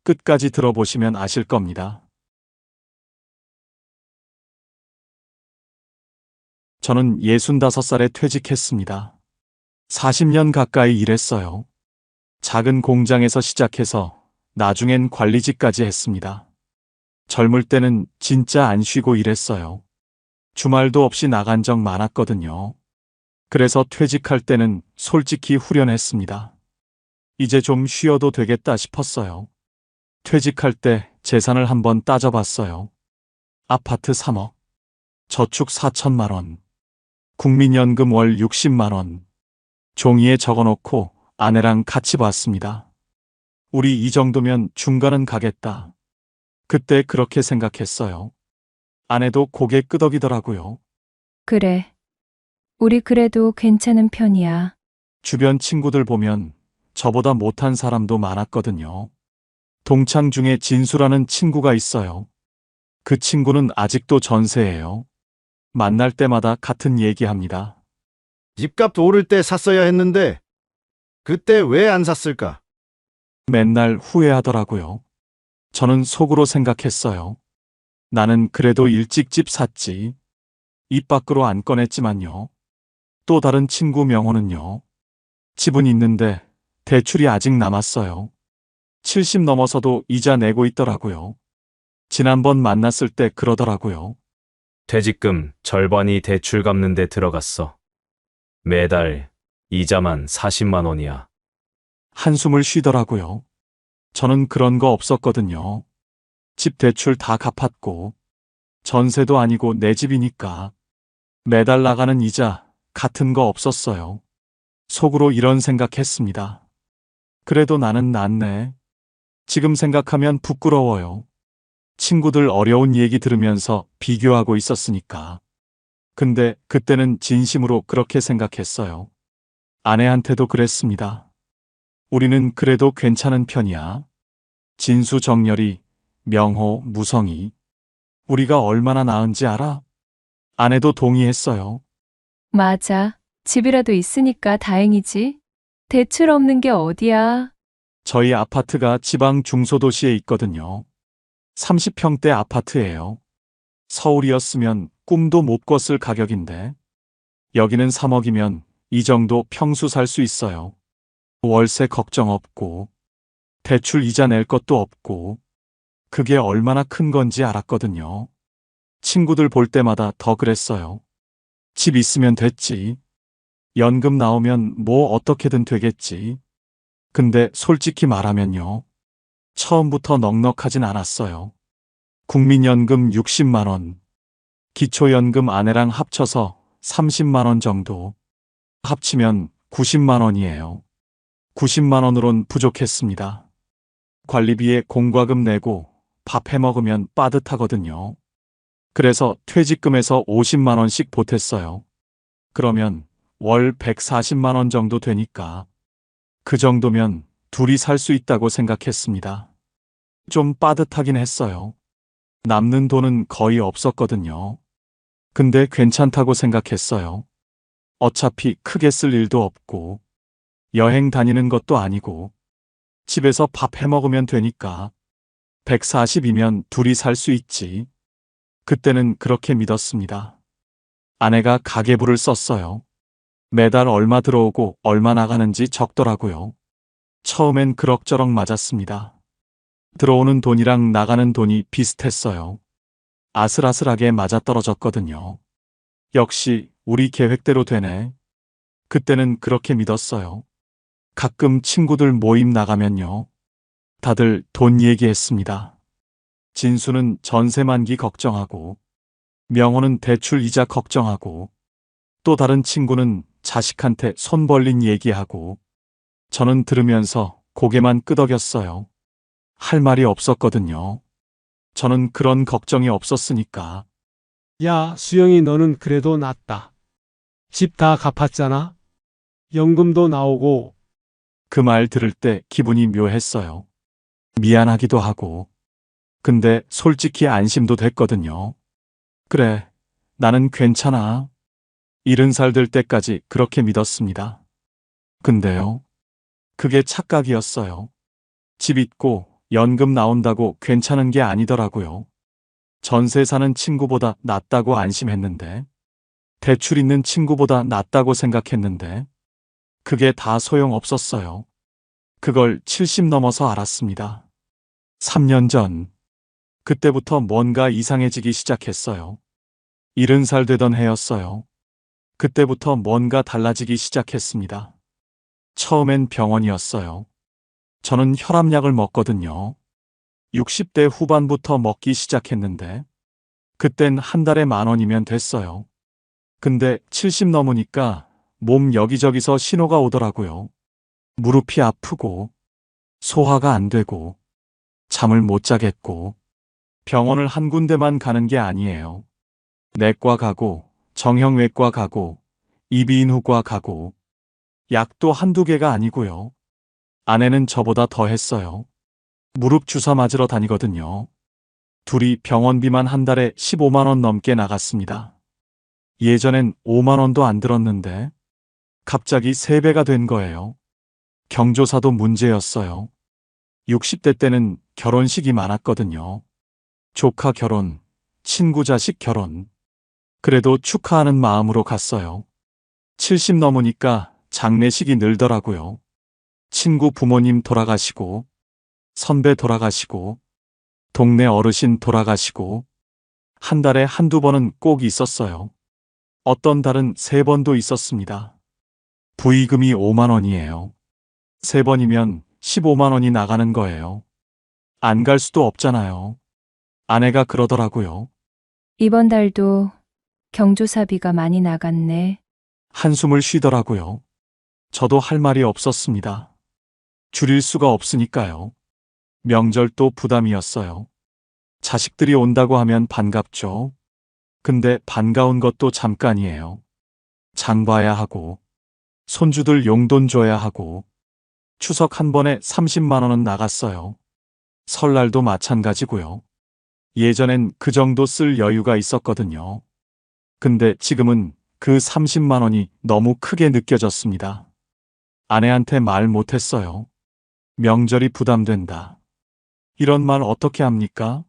끝까지 들어보시면 아실 겁니다. 저는 65살에 퇴직했습니다. 40년 가까이 일했어요. 작은 공장에서 시작해서 나중엔 관리직까지 했습니다. 젊을 때는 진짜 안 쉬고 일했어요. 주말도 없이 나간 적 많았거든요. 그래서 퇴직할 때는 솔직히 후련했습니다. 이제 좀 쉬어도 되겠다 싶었어요. 퇴직할 때 재산을 한번 따져봤어요. 아파트 3억, 저축 4천만 원, 국민연금 월 60만 원. 종이에 적어놓고 아내랑 같이 봤습니다. 우리 이 정도면 중간은 가겠다. 그때 그렇게 생각했어요. 아내도 고개 끄덕이더라고요. 그래. 우리 그래도 괜찮은 편이야. 주변 친구들 보면 저보다 못한 사람도 많았거든요. 동창 중에 진수라는 친구가 있어요. 그 친구는 아직도 전세예요. 만날 때마다 같은 얘기합니다. 집값 오를 때 샀어야 했는데 그때 왜 안 샀을까? 맨날 후회하더라고요. 저는 속으로 생각했어요. 나는 그래도 일찍 집 샀지. 입 밖으로 안 꺼냈지만요. 또 다른 친구 명호는요. 집은 있는데 대출이 아직 남았어요. 70 넘어서도 이자 내고 있더라고요. 지난번 만났을 때 그러더라고요. 퇴직금 절반이 대출 갚는 데 들어갔어. 매달 이자만 40만 원이야. 한숨을 쉬더라고요. 저는 그런 거 없었거든요. 집 대출 다 갚았고 전세도 아니고 내 집이니까 매달 나가는 이자 같은 거 없었어요. 속으로 이런 생각했습니다. 그래도 나는 낫네. 지금 생각하면 부끄러워요. 친구들 어려운 얘기 들으면서 비교하고 있었으니까. 근데 그때는 진심으로 그렇게 생각했어요. 아내한테도 그랬습니다. 우리는 그래도 괜찮은 편이야. 진수, 정열이, 명호, 무성이. 우리가 얼마나 나은지 알아? 아내도 동의했어요. 맞아. 집이라도 있으니까 다행이지. 대출 없는 게 어디야. 저희 아파트가 지방 중소도시에 있거든요. 30평대 아파트예요. 서울이었으면 꿈도 못 꿨을 가격인데 여기는 3억이면 이 정도 평수 살 수 있어요. 월세 걱정 없고 대출 이자 낼 것도 없고 그게 얼마나 큰 건지 알았거든요. 친구들 볼 때마다 더 그랬어요. 집 있으면 됐지. 연금 나오면 뭐 어떻게든 되겠지. 근데 솔직히 말하면요. 처음부터 넉넉하진 않았어요. 국민연금 60만 원, 기초연금 아내랑 합쳐서 30만 원 정도. 합치면 90만 원이에요. 90만 원으론 부족했습니다. 관리비에 공과금 내고 밥 해 먹으면 빠듯하거든요. 그래서 퇴직금에서 50만 원씩 보탰어요. 그러면 월 140만 원 정도 되니까 그 정도면 둘이 살 수 있다고 생각했습니다. 좀 빠듯하긴 했어요. 남는 돈은 거의 없었거든요. 근데 괜찮다고 생각했어요. 어차피 크게 쓸 일도 없고, 여행 다니는 것도 아니고, 집에서 밥 해 먹으면 되니까, 140이면 둘이 살 수 있지. 그때는 그렇게 믿었습니다. 아내가 가계부를 썼어요. 매달 얼마 들어오고 얼마 나가는지 적더라고요. 처음엔 그럭저럭 맞았습니다. 들어오는 돈이랑 나가는 돈이 비슷했어요. 아슬아슬하게 맞아떨어졌거든요. 역시 우리 계획대로 되네. 그때는 그렇게 믿었어요. 가끔 친구들 모임 나가면요. 다들 돈 얘기했습니다. 진수는 전세 만기 걱정하고, 명호는 대출 이자 걱정하고, 또 다른 친구는 자식한테 손 벌린 얘기하고, 저는 들으면서 고개만 끄덕였어요. 할 말이 없었거든요. 저는 그런 걱정이 없었으니까. 야, 수영이 너는 그래도 낫다. 집 다 갚았잖아? 연금도 나오고. 그 말 들을 때 기분이 묘했어요. 미안하기도 하고. 근데 솔직히 안심도 됐거든요. 그래, 나는 괜찮아. 70살 될 때까지 그렇게 믿었습니다. 근데요, 그게 착각이었어요. 집 있고 연금 나온다고 괜찮은 게 아니더라고요. 전세 사는 친구보다 낫다고 안심했는데, 대출 있는 친구보다 낫다고 생각했는데, 그게 다 소용없었어요. 그걸 70 넘어서 알았습니다. 3년 전, 그때부터 뭔가 이상해지기 시작했어요. 70살 되던 해였어요. 그때부터 뭔가 달라지기 시작했습니다. 처음엔 병원이었어요. 저는 혈압약을 먹거든요. 60대 후반부터 먹기 시작했는데, 그땐 한 달에 10,000원이면 됐어요. 근데 70 넘으니까 몸 여기저기서 신호가 오더라고요. 무릎이 아프고, 소화가 안 되고, 잠을 못 자겠고, 병원을 한 군데만 가는 게 아니에요. 내과 가고, 정형외과 가고, 이비인후과 가고, 약도 한두 개가 아니고요. 아내는 저보다 더 했어요. 무릎 주사 맞으러 다니거든요. 둘이 병원비만 한 달에 15만 원 넘게 나갔습니다. 예전엔 5만 원도 안 들었는데 갑자기 3배가 된 거예요. 경조사도 문제였어요. 60대 때는 결혼식이 많았거든요. 조카 결혼, 친구 자식 결혼. 그래도 축하하는 마음으로 갔어요. 70 넘으니까 장례식이 늘더라고요. 친구 부모님 돌아가시고, 선배 돌아가시고, 동네 어르신 돌아가시고, 한 달에 한두 번은 꼭 있었어요. 어떤 달은 3번도 있었습니다. 부의금이 5만 원이에요. 3번이면 15만 원이 나가는 거예요. 안 갈 수도 없잖아요. 아내가 그러더라고요. 이번 달도 경조사비가 많이 나갔네. 한숨을 쉬더라고요. 저도 할 말이 없었습니다. 줄일 수가 없으니까요. 명절도 부담이었어요. 자식들이 온다고 하면 반갑죠. 근데 반가운 것도 잠깐이에요. 장 봐야 하고, 손주들 용돈 줘야 하고, 추석 한 번에 30만 원은 나갔어요. 설날도 마찬가지고요. 예전엔 그 정도 쓸 여유가 있었거든요. 근데 지금은 그 30만 원이 너무 크게 느껴졌습니다. 아내한테 말 못했어요. 명절이 부담된다. 이런 말 어떻게 합니까?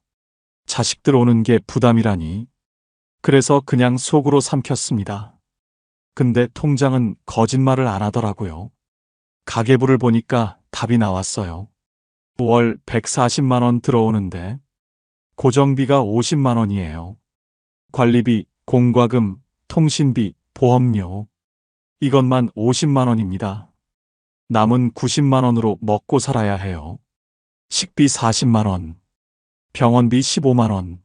자식들 오는 게 부담이라니. 그래서 그냥 속으로 삼켰습니다. 근데 통장은 거짓말을 안 하더라고요. 가계부를 보니까 답이 나왔어요. 월 140만 원 들어오는데 고정비가 50만 원이에요. 관리비, 공과금, 통신비, 보험료. 이것만 50만 원입니다. 남은 90만 원으로 먹고 살아야 해요. 식비 40만 원, 병원비 15만 원,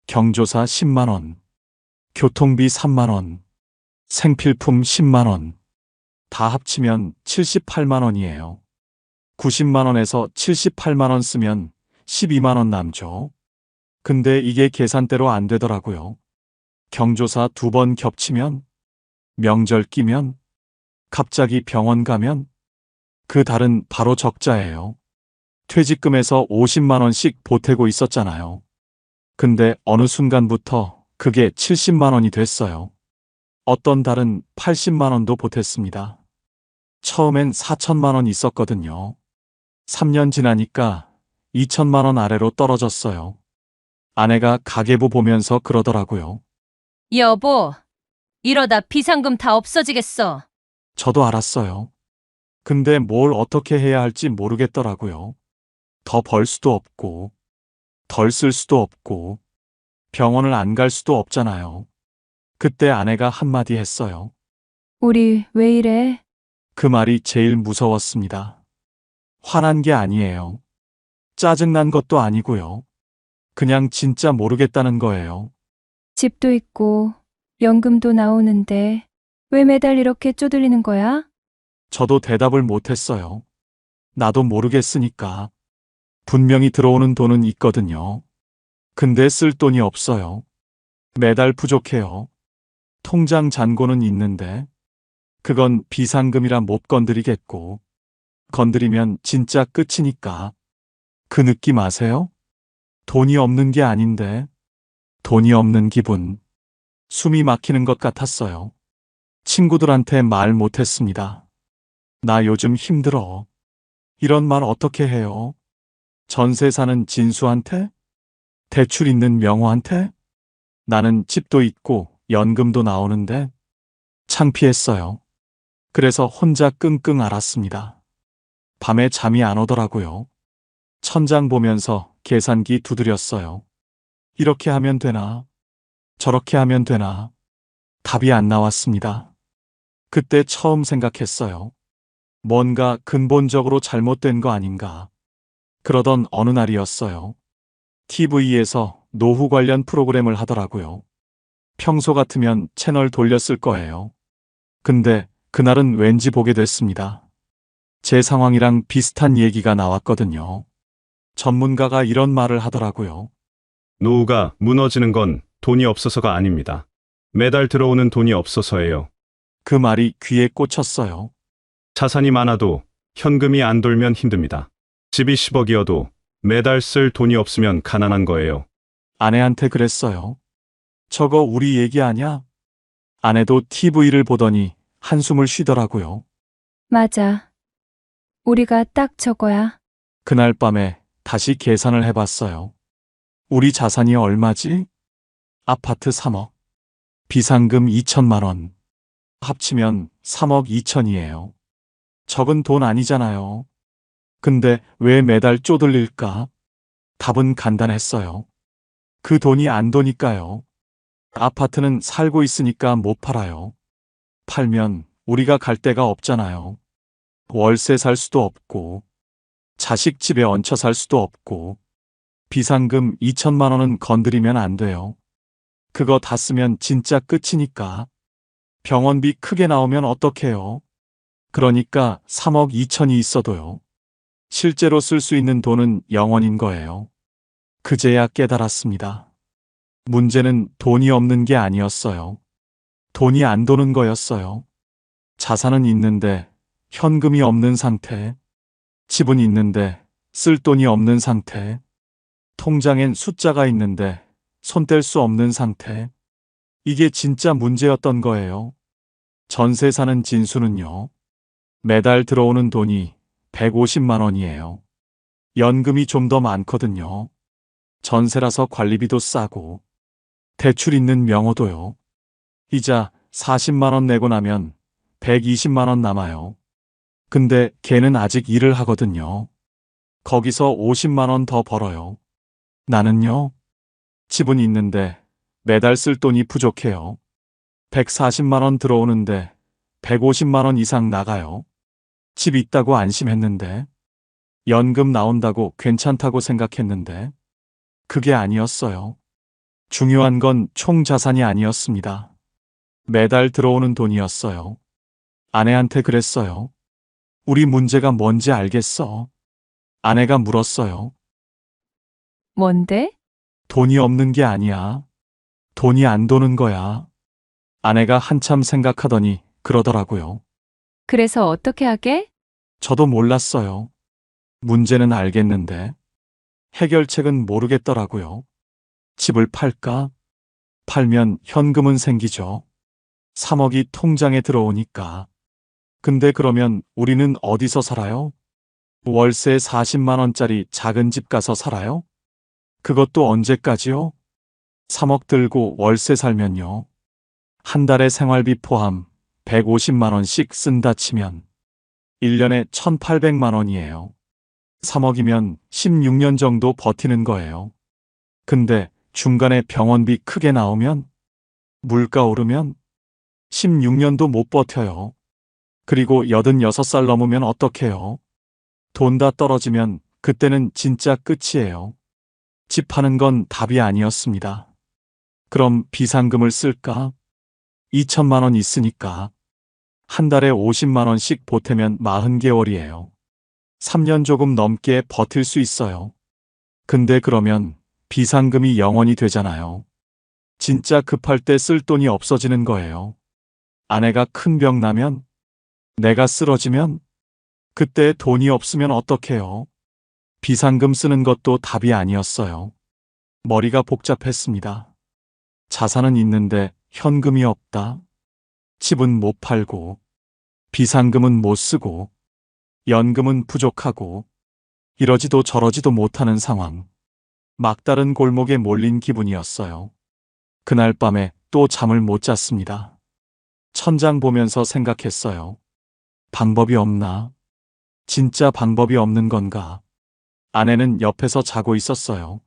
경조사 10만 원, 교통비 3만 원, 생필품 10만 원. 다 합치면 78만 원이에요. 90만 원에서 78만 원 쓰면 12만 원 남죠. 근데 이게 계산대로 안 되더라고요. 경조사 2번 겹치면, 명절 끼면, 갑자기 병원 가면, 그 달은 바로 적자예요. 퇴직금에서 50만 원씩 보태고 있었잖아요. 근데 어느 순간부터 그게 70만 원이 됐어요. 어떤 달은 80만 원도 보탰습니다. 처음엔 4천만 원 있었거든요. 3년 지나니까 2천만 원 아래로 떨어졌어요. 아내가 가계부 보면서 그러더라고요. 여보, 이러다 비상금 다 없어지겠어. 저도 알았어요. 근데 뭘 어떻게 해야 할지 모르겠더라고요. 더 벌 수도 없고, 덜 쓸 수도 없고, 병원을 안 갈 수도 없잖아요. 그때 아내가 한마디 했어요. 우리 왜 이래? 그 말이 제일 무서웠습니다. 화난 게 아니에요. 짜증난 것도 아니고요. 그냥 진짜 모르겠다는 거예요. 집도 있고 연금도 나오는데 왜 매달 이렇게 쪼들리는 거야? 저도 대답을 못했어요. 나도 모르겠으니까. 분명히 들어오는 돈은 있거든요. 근데 쓸 돈이 없어요. 매달 부족해요. 통장 잔고는 있는데 그건 비상금이라 못 건드리겠고 건드리면 진짜 끝이니까. 그 느낌 아세요? 돈이 없는 게 아닌데 돈이 없는 기분. 숨이 막히는 것 같았어요. 친구들한테 말 못했습니다. 나 요즘 힘들어. 이런 말 어떻게 해요? 전세 사는 진수한테? 대출 있는 명호한테? 나는 집도 있고 연금도 나오는데 창피했어요. 그래서 혼자 끙끙 앓았습니다. 밤에 잠이 안 오더라고요. 천장 보면서 계산기 두드렸어요. 이렇게 하면 되나? 저렇게 하면 되나? 답이 안 나왔습니다. 그때 처음 생각했어요. 뭔가 근본적으로 잘못된 거 아닌가. 그러던 어느 날이었어요. TV에서 노후 관련 프로그램을 하더라고요. 평소 같으면 채널 돌렸을 거예요. 근데 그날은 왠지 보게 됐습니다. 제 상황이랑 비슷한 얘기가 나왔거든요. 전문가가 이런 말을 하더라고요. 노후가 무너지는 건 돈이 없어서가 아닙니다. 매달 들어오는 돈이 없어서예요. 그 말이 귀에 꽂혔어요. 자산이 많아도 현금이 안 돌면 힘듭니다. 집이 10억이어도 매달 쓸 돈이 없으면 가난한 거예요. 아내한테 그랬어요. 저거 우리 얘기 아냐? 아내도 TV를 보더니 한숨을 쉬더라고요. 맞아. 우리가 딱 저거야. 그날 밤에 다시 계산을 해봤어요. 우리 자산이 얼마지? 아파트 3억. 비상금 2천만 원. 합치면 3억 2천이에요. 적은 돈 아니잖아요. 근데 왜 매달 쪼들릴까? 답은 간단했어요. 그 돈이 안 도니까요. 아파트는 살고 있으니까 못 팔아요. 팔면 우리가 갈 데가 없잖아요. 월세 살 수도 없고, 자식 집에 얹혀 살 수도 없고, 비상금 2천만 원은 건드리면 안 돼요. 그거 다 쓰면 진짜 끝이니까. 병원비 크게 나오면 어떡해요? 그러니까 3억 2천이 있어도요. 실제로 쓸 수 있는 돈은 0원인 거예요. 그제야 깨달았습니다. 문제는 돈이 없는 게 아니었어요. 돈이 안 도는 거였어요. 자산은 있는데 현금이 없는 상태. 집은 있는데 쓸 돈이 없는 상태. 통장엔 숫자가 있는데 손 뗄 수 없는 상태. 이게 진짜 문제였던 거예요. 전세 사는 진수는요. 매달 들어오는 돈이 150만 원이에요. 연금이 좀 더 많거든요. 전세라서 관리비도 싸고 대출 있는 명호도요. 이자 40만 원 내고 나면 120만 원 남아요. 근데 걔는 아직 일을 하거든요. 거기서 50만 원 더 벌어요. 나는요. 집은 있는데 매달 쓸 돈이 부족해요. 140만 원 들어오는데 150만 원 이상 나가요. 집 있다고 안심했는데, 연금 나온다고 괜찮다고 생각했는데, 그게 아니었어요. 중요한 건 총 자산이 아니었습니다. 매달 들어오는 돈이었어요. 아내한테 그랬어요. 우리 문제가 뭔지 알겠어? 아내가 물었어요. 뭔데? 돈이 없는 게 아니야. 돈이 안 도는 거야. 아내가 한참 생각하더니 그러더라고요. 그래서 어떻게 하게? 저도 몰랐어요. 문제는 알겠는데 해결책은 모르겠더라고요. 집을 팔까? 팔면 현금은 생기죠. 3억이 통장에 들어오니까. 근데 그러면 우리는 어디서 살아요? 월세 40만 원짜리 작은 집 가서 살아요? 그것도 언제까지요? 3억 들고 월세 살면요. 한 달에 생활비 포함 150만 원씩 쓴다 치면 1년에 1,800만 원이에요. 3억이면 16년 정도 버티는 거예요. 근데 중간에 병원비 크게 나오면, 물가 오르면 16년도 못 버텨요. 그리고 86살 넘으면 어떡해요? 돈 다 떨어지면 그때는 진짜 끝이에요. 집 파는 건 답이 아니었습니다. 그럼 비상금을 쓸까? 2천만 원 있으니까 한 달에 50만 원씩 보태면 40개월이에요. 3년 조금 넘게 버틸 수 있어요. 근데 그러면 비상금이 0원이 되잖아요. 진짜 급할 때 쓸 돈이 없어지는 거예요. 아내가 큰 병 나면, 내가 쓰러지면, 그때 돈이 없으면 어떡해요? 비상금 쓰는 것도 답이 아니었어요. 머리가 복잡했습니다. 자산은 있는데 현금이 없다. 집은 못 팔고, 비상금은 못 쓰고, 연금은 부족하고, 이러지도 저러지도 못하는 상황. 막다른 골목에 몰린 기분이었어요. 그날 밤에 또 잠을 못 잤습니다. 천장 보면서 생각했어요. 방법이 없나? 진짜 방법이 없는 건가? 아내는 옆에서 자고 있었어요.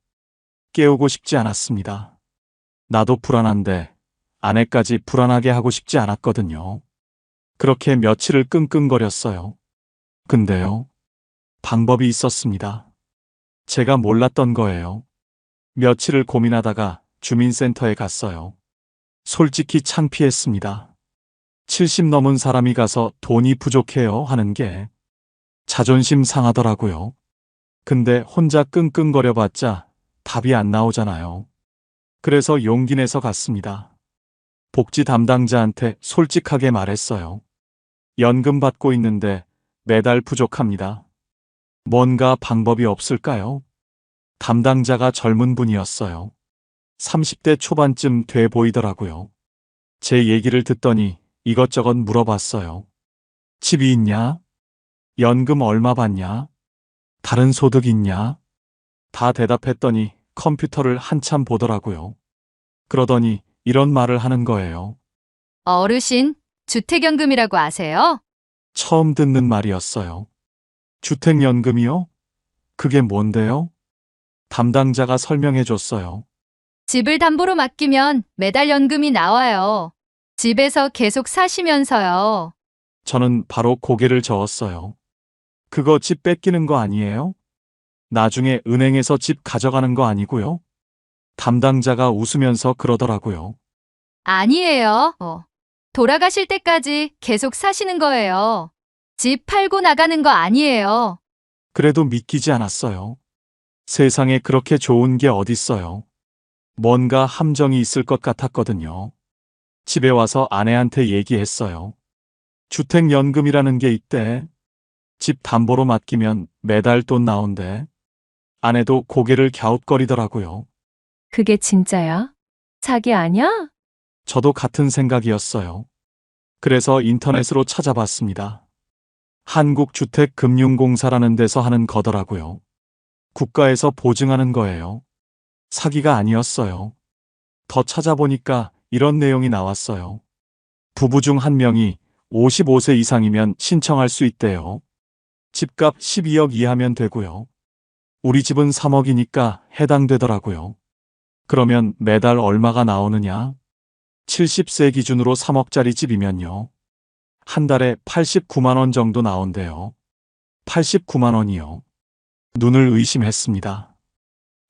깨우고 싶지 않았습니다. 나도 불안한데 아내까지 불안하게 하고 싶지 않았거든요. 그렇게 며칠을 끙끙거렸어요. 근데요, 방법이 있었습니다. 제가 몰랐던 거예요. 며칠을 고민하다가 주민센터에 갔어요. 솔직히 창피했습니다. 70 넘은 사람이 가서 돈이 부족해요 하는 게 자존심 상하더라고요. 근데 혼자 끙끙거려봤자 답이 안 나오잖아요. 그래서 용기 내서 갔습니다. 복지 담당자한테 솔직하게 말했어요. 연금 받고 있는데 매달 부족합니다. 뭔가 방법이 없을까요? 담당자가 젊은 분이었어요. 30대 초반쯤 돼 보이더라고요. 제 얘기를 듣더니 이것저것 물어봤어요. 집이 있냐? 연금 얼마 받냐? 다른 소득 있냐? 다 대답했더니 컴퓨터를 한참 보더라고요. 그러더니 이런 말을 하는 거예요. 어르신, 주택연금이라고 아세요? 처음 듣는 말이었어요. 주택연금이요? 그게 뭔데요? 담당자가 설명해 줬어요. 집을 담보로 맡기면 매달 연금이 나와요. 집에서 계속 사시면서요. 저는 바로 고개를 저었어요. 그거 집 뺏기는 거 아니에요? 나중에 은행에서 집 가져가는 거 아니고요? 담당자가 웃으면서 그러더라고요. 아니에요. 돌아가실 때까지 계속 사시는 거예요. 집 팔고 나가는 거 아니에요. 그래도 믿기지 않았어요. 세상에 그렇게 좋은 게 어딨어요. 뭔가 함정이 있을 것 같았거든요. 집에 와서 아내한테 얘기했어요. 주택연금이라는 게 있대. 집 담보로 맡기면 매달 돈 나온대. 아내도 고개를 갸웃거리더라고요. 그게 진짜야? 사기 아냐? 저도 같은 생각이었어요. 그래서 인터넷으로 찾아봤습니다. 한국주택금융공사라는 데서 하는 거더라고요. 국가에서 보증하는 거예요. 사기가 아니었어요. 더 찾아보니까 이런 내용이 나왔어요. 부부 중 한 명이 55세 이상이면 신청할 수 있대요. 집값 12억 이하면 되고요. 우리 집은 3억이니까 해당되더라고요. 그러면 매달 얼마가 나오느냐? 70세 기준으로 3억짜리 집이면요. 한 달에 89만 원 정도 나온대요. 89만 원이요. 눈을 의심했습니다.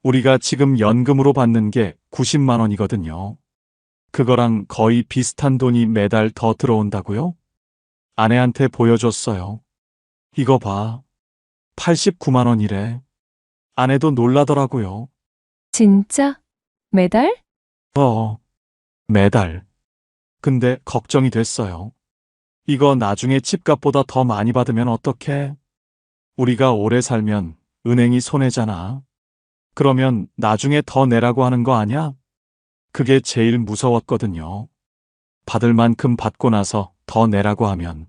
우리가 지금 연금으로 받는 게 90만 원이거든요. 그거랑 거의 비슷한 돈이 매달 더 들어온다고요? 아내한테 보여줬어요. 이거 봐. 89만 원이래. 아내도 놀라더라고요. 진짜? 매달? 매달. 근데 걱정이 됐어요. 이거 나중에 집값보다 더 많이 받으면 어떡해? 우리가 오래 살면 은행이 손해잖아. 그러면 나중에 더 내라고 하는 거 아냐? 그게 제일 무서웠거든요. 받을 만큼 받고 나서 더 내라고 하면.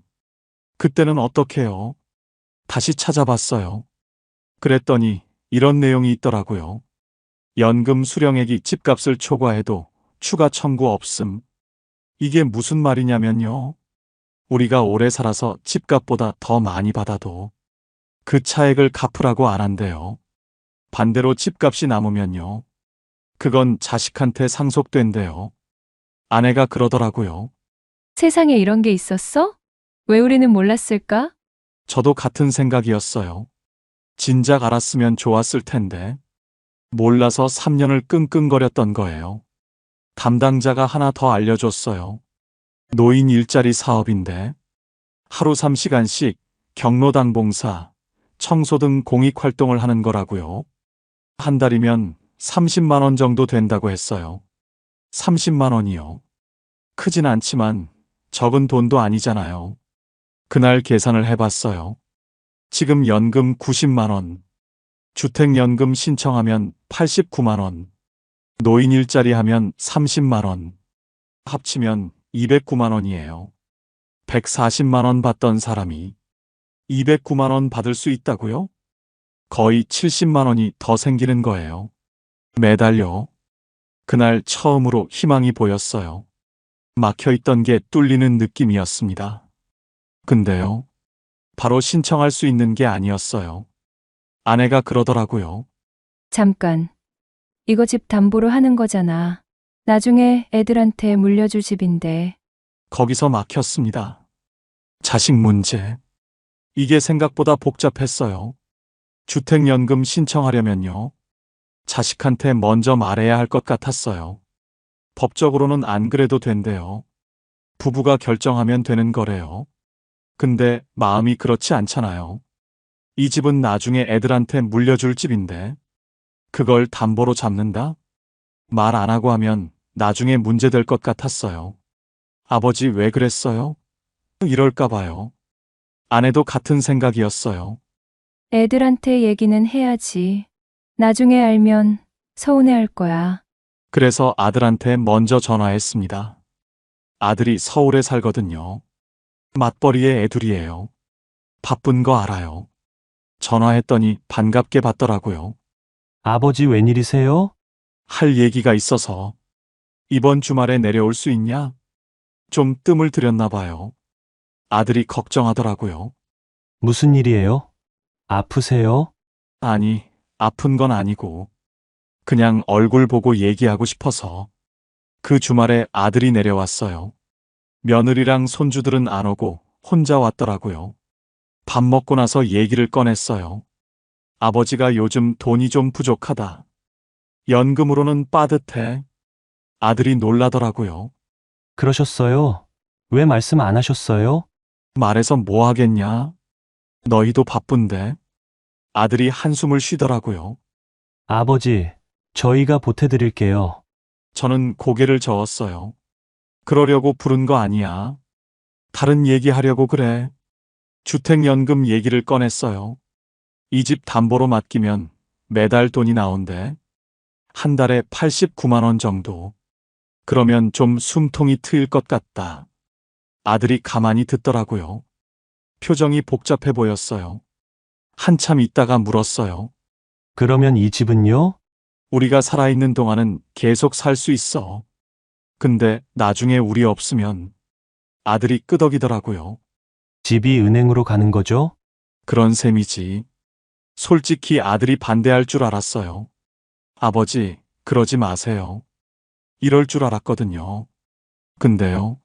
그때는 어떡해요? 다시 찾아봤어요. 그랬더니 이런 내용이 있더라고요. 연금 수령액이 집값을 초과해도 추가 청구 없음. 이게 무슨 말이냐면요. 우리가 오래 살아서 집값보다 더 많이 받아도 그 차액을 갚으라고 안 한대요. 반대로 집값이 남으면요. 그건 자식한테 상속된대요. 아내가 그러더라고요. 세상에 이런 게 있었어? 왜 우리는 몰랐을까? 저도 같은 생각이었어요. 진작 알았으면 좋았을 텐데. 몰라서 3년을 끙끙거렸던 거예요. 담당자가 하나 더 알려줬어요. 노인 일자리 사업인데 하루 3시간씩 경로당 봉사, 청소 등 공익 활동을 하는 거라고요. 한 달이면 30만 원 정도 된다고 했어요. 30만 원이요. 크진 않지만 적은 돈도 아니잖아요. 그날 계산을 해봤어요. 지금 연금 90만 원, 주택연금 신청하면 89만 원, 노인 일자리 하면 30만 원, 합치면 209만 원이에요. 140만 원 받던 사람이 209만 원 받을 수 있다고요? 거의 70만 원이 더 생기는 거예요. 매달요. 그날 처음으로 희망이 보였어요. 막혀있던 게 뚫리는 느낌이었습니다. 근데요, 바로 신청할 수 있는 게 아니었어요. 아내가 그러더라고요. 잠깐. 이거 집 담보로 하는 거잖아. 나중에 애들한테 물려줄 집인데. 거기서 막혔습니다. 자식 문제. 이게 생각보다 복잡했어요. 주택연금 신청하려면요. 자식한테 먼저 말해야 할 것 같았어요. 법적으로는 안 그래도 된대요. 부부가 결정하면 되는 거래요. 근데 마음이 그렇지 않잖아요. 이 집은 나중에 애들한테 물려줄 집인데 그걸 담보로 잡는다? 말 안 하고 하면 나중에 문제될 것 같았어요. 아버지 왜 그랬어요? 이럴까 봐요. 아내도 같은 생각이었어요. 애들한테 얘기는 해야지. 나중에 알면 서운해할 거야. 그래서 아들한테 먼저 전화했습니다. 아들이 서울에 살거든요. 맞벌이의 애둘이에요. 바쁜 거 알아요. 전화했더니 반갑게 받더라고요. 아버지 웬일이세요? 할 얘기가 있어서. 이번 주말에 내려올 수 있냐? 좀 뜸을 들였나 봐요. 아들이 걱정하더라고요. 무슨 일이에요? 아프세요? 아니, 아픈 건 아니고 그냥 얼굴 보고 얘기하고 싶어서. 그 주말에 아들이 내려왔어요. 며느리랑 손주들은 안 오고 혼자 왔더라고요. 밥 먹고 나서 얘기를 꺼냈어요. 아버지가 요즘 돈이 좀 부족하다. 연금으로는 빠듯해. 아들이 놀라더라고요. 그러셨어요? 왜 말씀 안 하셨어요? 말해서 뭐 하겠냐? 너희도 바쁜데. 아들이 한숨을 쉬더라고요. 아버지, 저희가 보태드릴게요. 저는 고개를 저었어요. 그러려고 부른 거 아니야. 다른 얘기하려고 그래. 주택연금 얘기를 꺼냈어요. 이 집 담보로 맡기면 매달 돈이 나온대. 한 달에 89만 원 정도. 그러면 좀 숨통이 트일 것 같다. 아들이 가만히 듣더라고요. 표정이 복잡해 보였어요. 한참 있다가 물었어요. 그러면 이 집은요? 우리가 살아있는 동안은 계속 살 수 있어. 근데 나중에 우리 없으면. 아들이 끄덕이더라고요. 집이 은행으로 가는 거죠? 그런 셈이지. 솔직히 아들이 반대할 줄 알았어요. 아버지, 그러지 마세요. 이럴 줄 알았거든요. 근데요.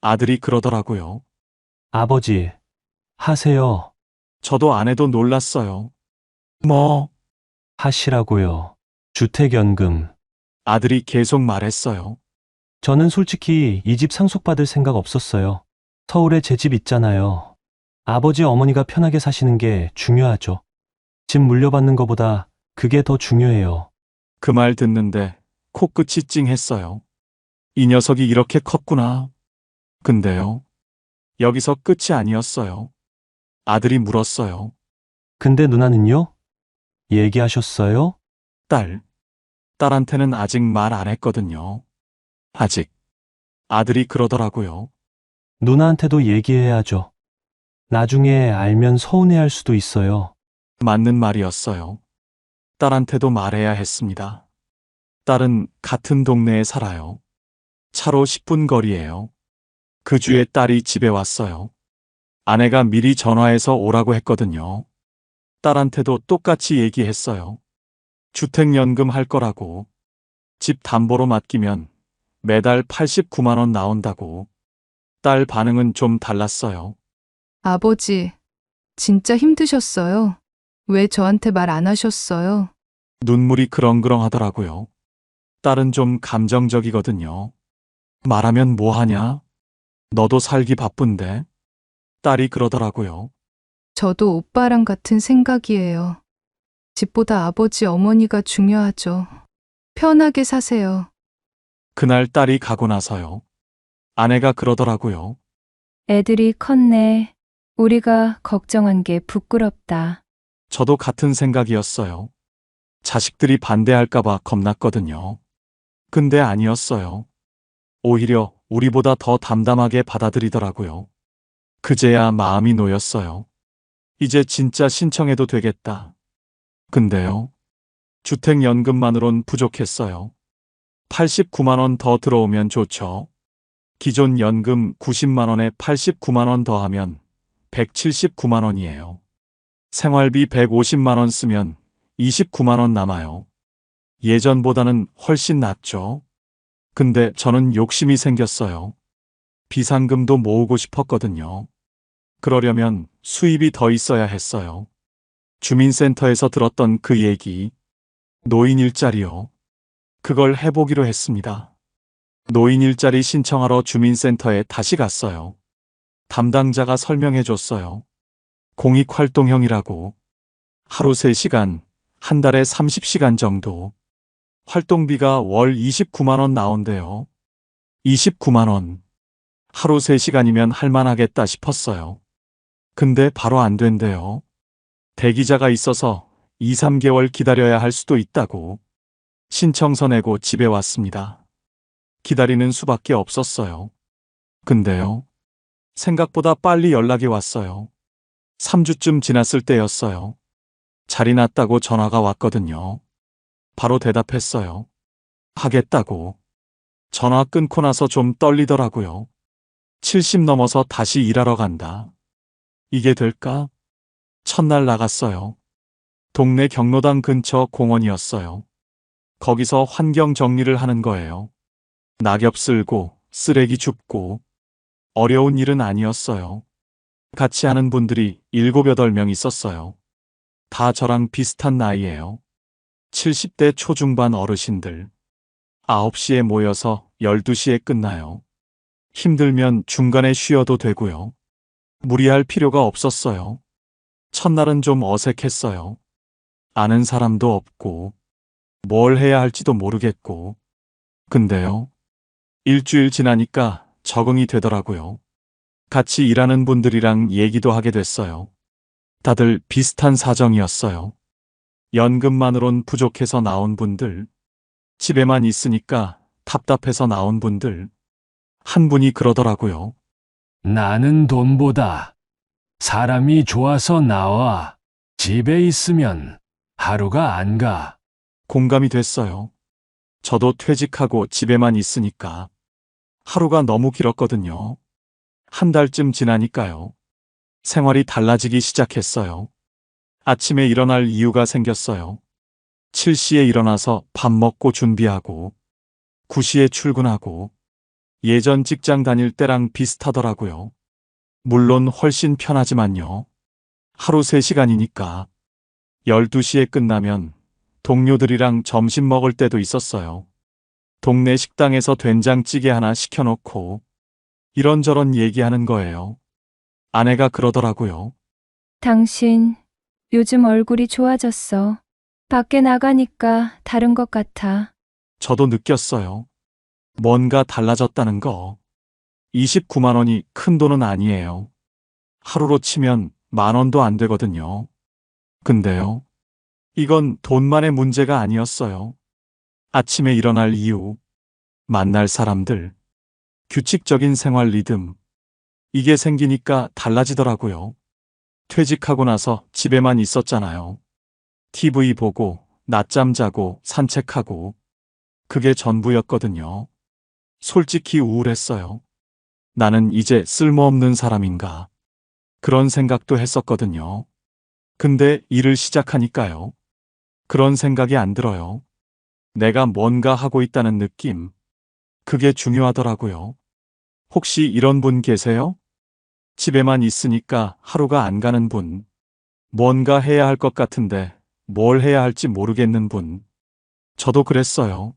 아들이 그러더라고요. 아버지, 하세요. 저도 아내도 놀랐어요. 뭐? 하시라고요. 주택연금. 아들이 계속 말했어요. 저는 솔직히 이 집 상속받을 생각 없었어요. 서울에 제 집 있잖아요. 아버지 어머니가 편하게 사시는 게 중요하죠. 집 물려받는 것보다 그게 더 중요해요. 그 말 듣는데 코끝이 찡했어요. 이 녀석이 이렇게 컸구나. 근데요. 여기서 끝이 아니었어요. 아들이 물었어요. 근데 누나는요? 얘기하셨어요? 딸한테는 아직 말 안 했거든요. 아직. 아들이 그러더라고요. 누나한테도 얘기해야죠. 나중에 알면 서운해할 수도 있어요. 맞는 말이었어요. 딸한테도 말해야 했습니다. 딸은 같은 동네에 살아요. 차로 10분 거리예요. 그 주에 딸이 집에 왔어요. 아내가 미리 전화해서 오라고 했거든요. 딸한테도 똑같이 얘기했어요. 주택연금 할 거라고. 집 담보로 맡기면 매달 89만 원 나온다고. 딸 반응은 좀 달랐어요. 아버지, 진짜 힘드셨어요? 왜 저한테 말 안 하셨어요? 눈물이 그렁그렁 하더라고요. 딸은 좀 감정적이거든요. 말하면 뭐 하냐? 너도 살기 바쁜데? 딸이 그러더라고요. 저도 오빠랑 같은 생각이에요. 집보다 아버지, 어머니가 중요하죠. 편하게 사세요. 그날 딸이 가고 나서요. 아내가 그러더라고요. 애들이 컸네. 우리가 걱정한 게 부끄럽다. 저도 같은 생각이었어요. 자식들이 반대할까봐 겁났거든요. 근데 아니었어요. 오히려 우리보다 더 담담하게 받아들이더라고요. 그제야 마음이 놓였어요. 이제 진짜 신청해도 되겠다. 근데요. 주택연금만으론 부족했어요. 89만 원 더 들어오면 좋죠. 기존 연금 90만 원에 89만 원 더하면 179만 원이에요. 생활비 150만 원 쓰면 29만 원 남아요. 예전보다는 훨씬 낫죠. 근데 저는 욕심이 생겼어요. 비상금도 모으고 싶었거든요. 그러려면 수입이 더 있어야 했어요. 주민센터에서 들었던 그 얘기, 노인 일자리요. 그걸 해보기로 했습니다. 노인 일자리 신청하러 주민센터에 다시 갔어요. 담당자가 설명해 줬어요. 공익활동형이라고. 하루 3시간, 한 달에 30시간 정도. 활동비가 월 29만 원 나온대요. 29만 원. 하루 3시간이면 할만하겠다 싶었어요. 근데 바로 안 된대요. 대기자가 있어서 2, 3개월 기다려야 할 수도 있다고. 신청서 내고 집에 왔습니다. 기다리는 수밖에 없었어요. 근데요. 생각보다 빨리 연락이 왔어요. 3주쯤 지났을 때였어요. 자리 났다고 전화가 왔거든요. 바로 대답했어요. 하겠다고. 전화 끊고 나서 좀 떨리더라고요. 70 넘어서 다시 일하러 간다. 이게 될까? 첫날 나갔어요. 동네 경로당 근처 공원이었어요. 거기서 환경 정리를 하는 거예요. 낙엽 쓸고 쓰레기 줍고. 어려운 일은 아니었어요. 같이 하는 분들이 7, 8명 있었어요. 다 저랑 비슷한 나이예요. 70대 초중반 어르신들. 9시에 모여서 12시에 끝나요. 힘들면 중간에 쉬어도 되고요. 무리할 필요가 없었어요. 첫날은 좀 어색했어요. 아는 사람도 없고, 뭘 해야 할지도 모르겠고. 근데요. 일주일 지나니까 적응이 되더라고요. 같이 일하는 분들이랑 얘기도 하게 됐어요. 다들 비슷한 사정이었어요. 연금만으론 부족해서 나온 분들, 집에만 있으니까 답답해서 나온 분들. 한 분이 그러더라고요. 나는 돈보다 사람이 좋아서 나와. 집에 있으면 하루가 안 가. 공감이 됐어요. 저도 퇴직하고 집에만 있으니까 하루가 너무 길었거든요. 한 달쯤 지나니까요. 생활이 달라지기 시작했어요. 아침에 일어날 이유가 생겼어요. 7시에 일어나서 밥 먹고 준비하고 9시에 출근하고 예전 직장 다닐 때랑 비슷하더라고요. 물론 훨씬 편하지만요. 하루 3시간이니까 12시에 끝나면 동료들이랑 점심 먹을 때도 있었어요. 동네 식당에서 된장찌개 하나 시켜놓고 이런저런 얘기하는 거예요. 아내가 그러더라고요. 당신 요즘 얼굴이 좋아졌어. 밖에 나가니까 다른 것 같아. 저도 느꼈어요. 뭔가 달라졌다는 거. 29만 원이 큰 돈은 아니에요. 하루로 치면 10,000원도 안 되거든요. 근데요, 이건 돈만의 문제가 아니었어요. 아침에 일어날 이유, 만날 사람들, 규칙적인 생활 리듬, 이게 생기니까 달라지더라고요. 퇴직하고 나서 집에만 있었잖아요. TV 보고, 낮잠 자고, 산책하고, 그게 전부였거든요. 솔직히 우울했어요. 나는 이제 쓸모없는 사람인가? 그런 생각도 했었거든요. 근데 일을 시작하니까요. 그런 생각이 안 들어요. 내가 뭔가 하고 있다는 느낌. 그게 중요하더라고요. 혹시 이런 분 계세요? 집에만 있으니까 하루가 안 가는 분. 뭔가 해야 할 것 같은데 뭘 해야 할지 모르겠는 분. 저도 그랬어요.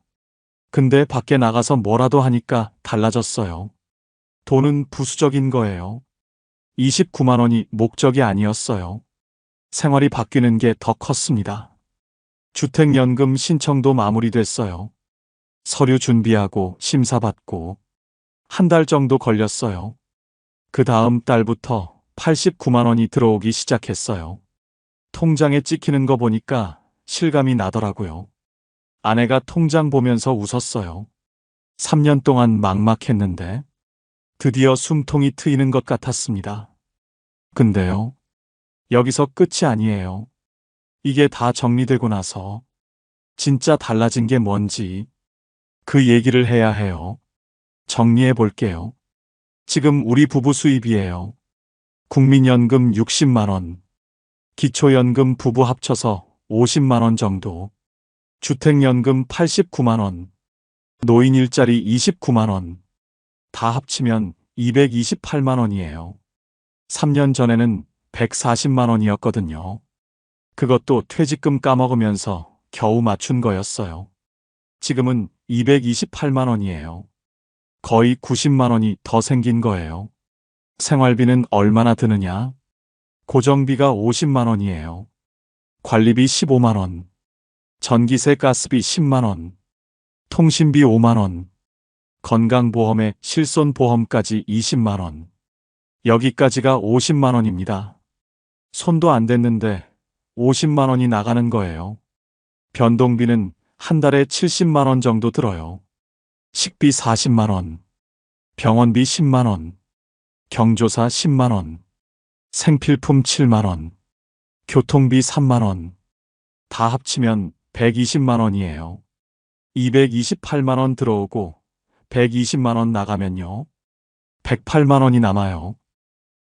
근데 밖에 나가서 뭐라도 하니까 달라졌어요. 돈은 부수적인 거예요. 29만 원이 목적이 아니었어요. 생활이 바뀌는 게 더 컸습니다. 주택연금 신청도 마무리됐어요. 서류 준비하고 심사받고 한 달 정도 걸렸어요. 그 다음 달부터 89만 원이 들어오기 시작했어요. 통장에 찍히는 거 보니까 실감이 나더라고요. 아내가 통장 보면서 웃었어요. 3년 동안 막막했는데 드디어 숨통이 트이는 것 같았습니다. 근데요, 여기서 끝이 아니에요. 이게 다 정리되고 나서 진짜 달라진 게 뭔지 그 얘기를 해야 해요. 정리해 볼게요. 지금 우리 부부 수입이에요. 국민연금 60만 원, 기초연금 부부 합쳐서 50만 원 정도, 주택연금 89만 원, 노인 일자리 29만 원, 다 합치면 228만 원이에요. 3년 전에는 140만 원이었거든요. 그것도 퇴직금 까먹으면서 겨우 맞춘 거였어요. 지금은 228만 원이에요. 거의 90만 원이 더 생긴 거예요. 생활비는 얼마나 드느냐? 고정비가 50만 원이에요. 관리비 15만 원, 전기세 가스비 10만 원, 통신비 5만 원, 건강보험에 실손보험까지 20만 원. 여기까지가 50만 원입니다. 손도 안 댔는데 50만 원이 나가는 거예요. 변동비는 한 달에 70만 원 정도 들어요. 식비 40만 원, 병원비 10만 원, 경조사 10만 원, 생필품 7만 원, 교통비 3만 원, 다 합치면 120만 원이에요. 228만 원 들어오고 120만 원 나가면요, 108만 원이 남아요.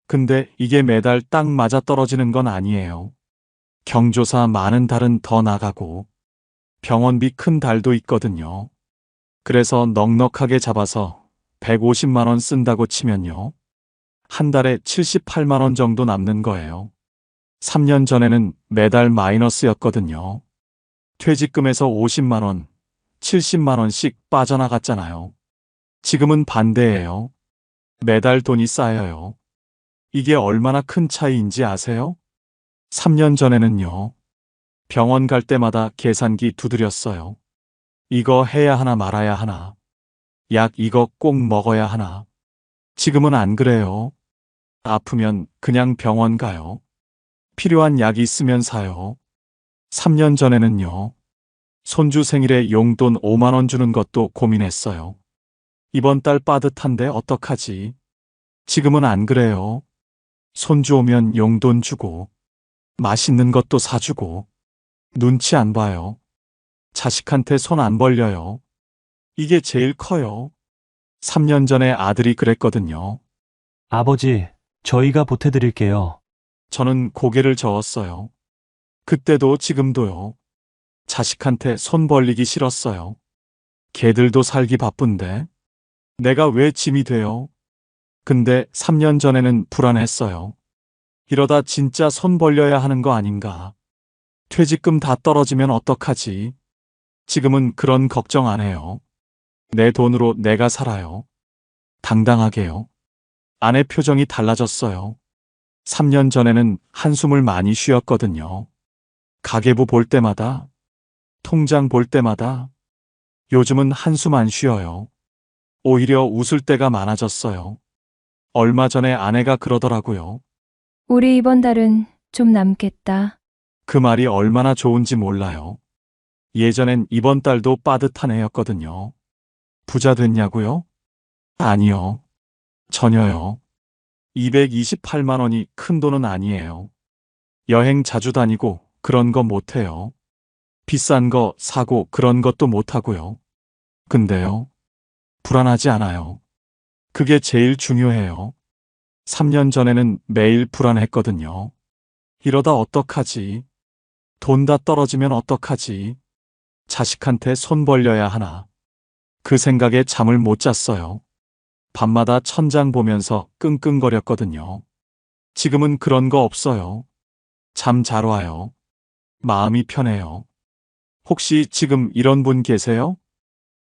근데 이게 매달 딱 맞아 떨어지는 건 아니에요. 경조사 많은 달은 더 나가고 병원비 큰 달도 있거든요. 그래서 넉넉하게 잡아서 150만 원 쓴다고 치면요, 한 달에 78만 원 정도 남는 거예요. 3년 전에는 매달 마이너스였거든요. 퇴직금에서 50만 원, 70만 원씩 빠져나갔잖아요. 지금은 반대예요. 매달 돈이 쌓여요. 이게 얼마나 큰 차이인지 아세요? 3년 전에는요, 병원 갈 때마다 계산기 두드렸어요. 이거 해야 하나 말아야 하나. 약 이거 꼭 먹어야 하나. 지금은 안 그래요. 아프면 그냥 병원 가요. 필요한 약이 있으면 사요. 3년 전에는요, 손주 생일에 용돈 5만 원 주는 것도 고민했어요. 이번 달 빠듯한데 어떡하지? 지금은 안 그래요. 손주 오면 용돈 주고, 맛있는 것도 사주고, 눈치 안 봐요. 자식한테 손 안 벌려요. 이게 제일 커요. 3년 전에 아들이 그랬거든요. 아버지, 저희가 보태드릴게요. 저는 고개를 저었어요. 그때도 지금도요. 자식한테 손 벌리기 싫었어요. 걔들도 살기 바쁜데 내가 왜 짐이 돼요? 근데 3년 전에는 불안했어요. 이러다 진짜 손 벌려야 하는 거 아닌가? 퇴직금 다 떨어지면 어떡하지? 지금은 그런 걱정 안 해요. 내 돈으로 내가 살아요. 당당하게요. 아내 표정이 달라졌어요. 3년 전에는 한숨을 많이 쉬었거든요. 가계부 볼 때마다, 통장 볼 때마다. 요즘은 한숨 안 쉬어요. 오히려 웃을 때가 많아졌어요. 얼마 전에 아내가 그러더라고요. 우리 이번 달은 좀 남겠다. 그 말이 얼마나 좋은지 몰라요. 예전엔 이번 달도 빠듯한 애였거든요. 부자 됐냐고요? 아니요. 전혀요. 228만 원이 큰 돈은 아니에요. 여행 자주 다니고 그런 거 못해요. 비싼 거 사고 그런 것도 못하고요. 근데요. 불안하지 않아요. 그게 제일 중요해요. 3년 전에는 매일 불안했거든요. 이러다 어떡하지? 돈 다 떨어지면 어떡하지? 자식한테 손 벌려야 하나? 그 생각에 잠을 못 잤어요. 밤마다 천장 보면서 끙끙거렸거든요. 지금은 그런 거 없어요. 잠 잘 와요. 마음이 편해요. 혹시 지금 이런 분 계세요?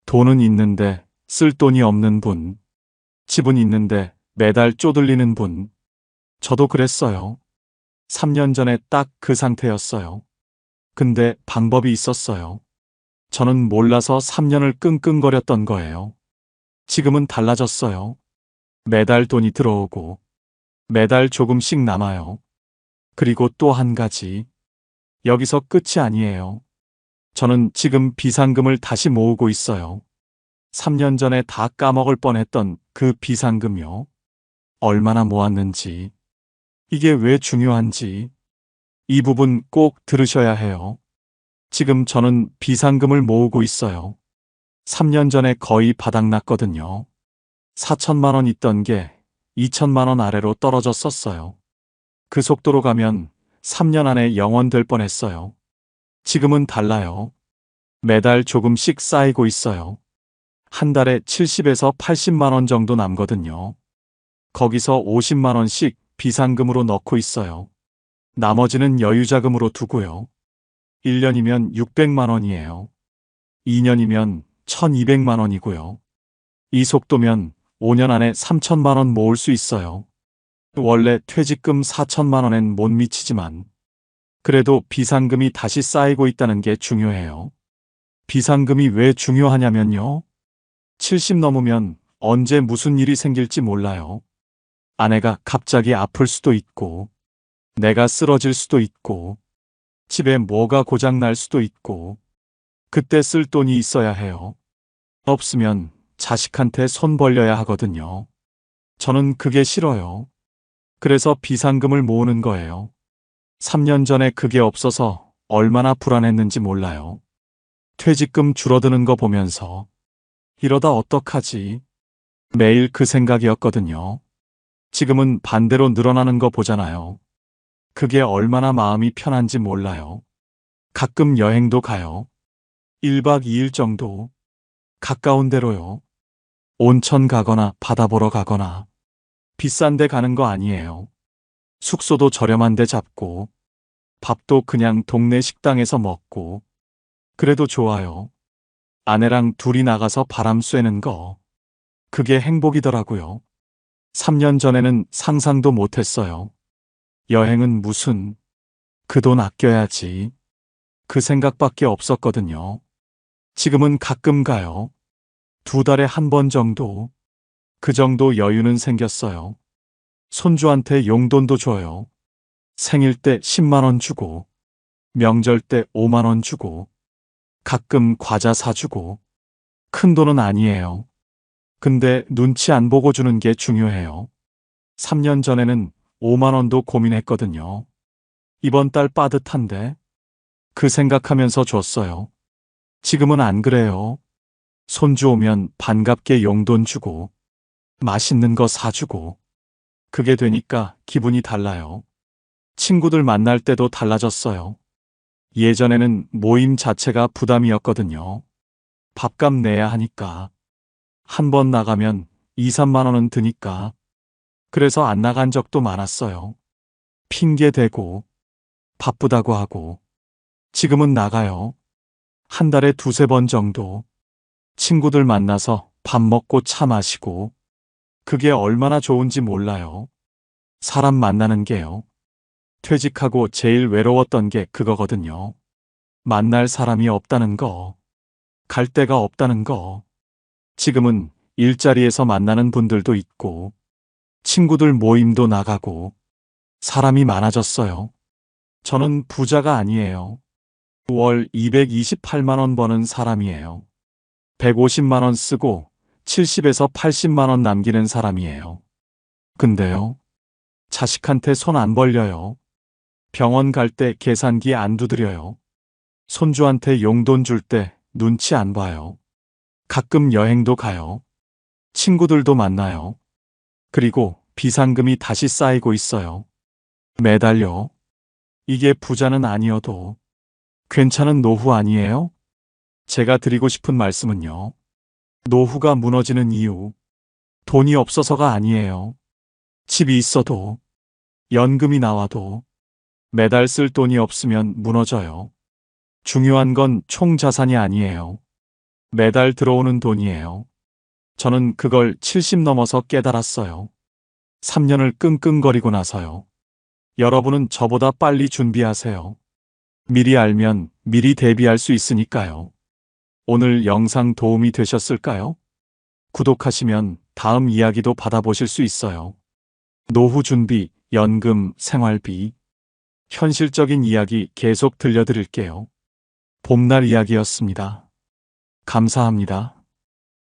돈은 있는데 쓸 돈이 없는 분. 집은 있는데 매달 쪼들리는 분. 저도 그랬어요. 3년 전에 딱 그 상태였어요. 근데 방법이 있었어요. 저는 몰라서 3년을 끙끙거렸던 거예요. 지금은 달라졌어요. 매달 돈이 들어오고 매달 조금씩 남아요. 그리고 또 한 가지. 여기서 끝이 아니에요. 저는 지금 비상금을 다시 모으고 있어요. 3년 전에 다 까먹을 뻔했던 그 비상금이요. 얼마나 모았는지. 이게 왜 중요한지. 이 부분 꼭 들으셔야 해요. 지금 저는 비상금을 모으고 있어요. 3년 전에 거의 바닥났거든요. 4천만 원 있던 게 2천만 원 아래로 떨어졌었어요. 그 속도로 가면 3년 안에 0원 될 뻔했어요. 지금은 달라요. 매달 조금씩 쌓이고 있어요. 한 달에 70에서 80만 원 정도 남거든요. 거기서 50만 원씩 비상금으로 넣고 있어요. 나머지는 여유자금으로 두고요. 1년이면 600만 원이에요. 2년이면 1200만 원이고요. 이 속도면 5년 안에 3천만 원 모을 수 있어요. 원래 퇴직금 4천만 원엔 못 미치지만 그래도 비상금이 다시 쌓이고 있다는 게 중요해요. 비상금이 왜 중요하냐면요. 70 넘으면 언제 무슨 일이 생길지 몰라요. 아내가 갑자기 아플 수도 있고, 내가 쓰러질 수도 있고, 집에 뭐가 고장 날 수도 있고, 그때 쓸 돈이 있어야 해요. 없으면 자식한테 손 벌려야 하거든요. 저는 그게 싫어요. 그래서 비상금을 모으는 거예요. 3년 전에 그게 없어서 얼마나 불안했는지 몰라요. 퇴직금 줄어드는 거 보면서 이러다 어떡하지? 매일 그 생각이었거든요. 지금은 반대로 늘어나는 거 보잖아요. 그게 얼마나 마음이 편한지 몰라요. 가끔 여행도 가요. 1박 2일 정도. 가까운 데로요. 온천 가거나 바다 보러 가거나. 비싼 데 가는 거 아니에요. 숙소도 저렴한 데 잡고, 밥도 그냥 동네 식당에서 먹고. 그래도 좋아요. 아내랑 둘이 나가서 바람 쐬는 거. 그게 행복이더라고요. 3년 전에는 상상도 못했어요. 여행은 무슨, 그 돈 아껴야지. 그 생각밖에 없었거든요. 지금은 가끔 가요. 2달에 한 번 정도. 그 정도 여유는 생겼어요. 손주한테 용돈도 줘요. 생일 때 10만 원 주고, 명절 때 5만 원 주고, 가끔 과자 사주고. 큰 돈은 아니에요. 근데 눈치 안 보고 주는 게 중요해요. 3년 전에는 5만 원도 고민했거든요. 이번 달 빠듯한데? 그 생각하면서 줬어요. 지금은 안 그래요. 손주 오면 반갑게 용돈 주고, 맛있는 거 사주고. 그게 되니까 기분이 달라요. 친구들 만날 때도 달라졌어요. 예전에는 모임 자체가 부담이었거든요. 밥값 내야 하니까. 한 번 나가면 2, 3만 원은 드니까. 그래서 안 나간 적도 많았어요. 핑계 대고, 바쁘다고 하고. 지금은 나가요. 한 달에 2, 3번 정도. 친구들 만나서 밥 먹고 차 마시고. 그게 얼마나 좋은지 몰라요. 사람 만나는 게요. 퇴직하고 제일 외로웠던 게 그거거든요. 만날 사람이 없다는 거. 갈 데가 없다는 거. 지금은 일자리에서 만나는 분들도 있고, 친구들 모임도 나가고, 사람이 많아졌어요. 저는 부자가 아니에요. 월 228만 원 버는 사람이에요. 150만 원 쓰고 70에서 80만 원 남기는 사람이에요. 근데요, 자식한테 손 안 벌려요. 병원 갈 때 계산기 안 두드려요. 손주한테 용돈 줄 때 눈치 안 봐요. 가끔 여행도 가요. 친구들도 만나요. 그리고 비상금이 다시 쌓이고 있어요. 매달요. 이게 부자는 아니어도 괜찮은 노후 아니에요? 제가 드리고 싶은 말씀은요, 노후가 무너지는 이유, 돈이 없어서가 아니에요. 집이 있어도, 연금이 나와도, 매달 쓸 돈이 없으면 무너져요. 중요한 건 총 자산이 아니에요. 매달 들어오는 돈이에요. 저는 그걸 70 넘어서 깨달았어요. 3년을 끙끙거리고 나서요. 여러분은 저보다 빨리 준비하세요. 미리 알면 미리 대비할 수 있으니까요. 오늘 영상 도움이 되셨을까요? 구독하시면 다음 이야기도 받아보실 수 있어요. 노후 준비, 연금, 생활비. 현실적인 이야기 계속 들려드릴게요. 봄날 이야기였습니다. 감사합니다.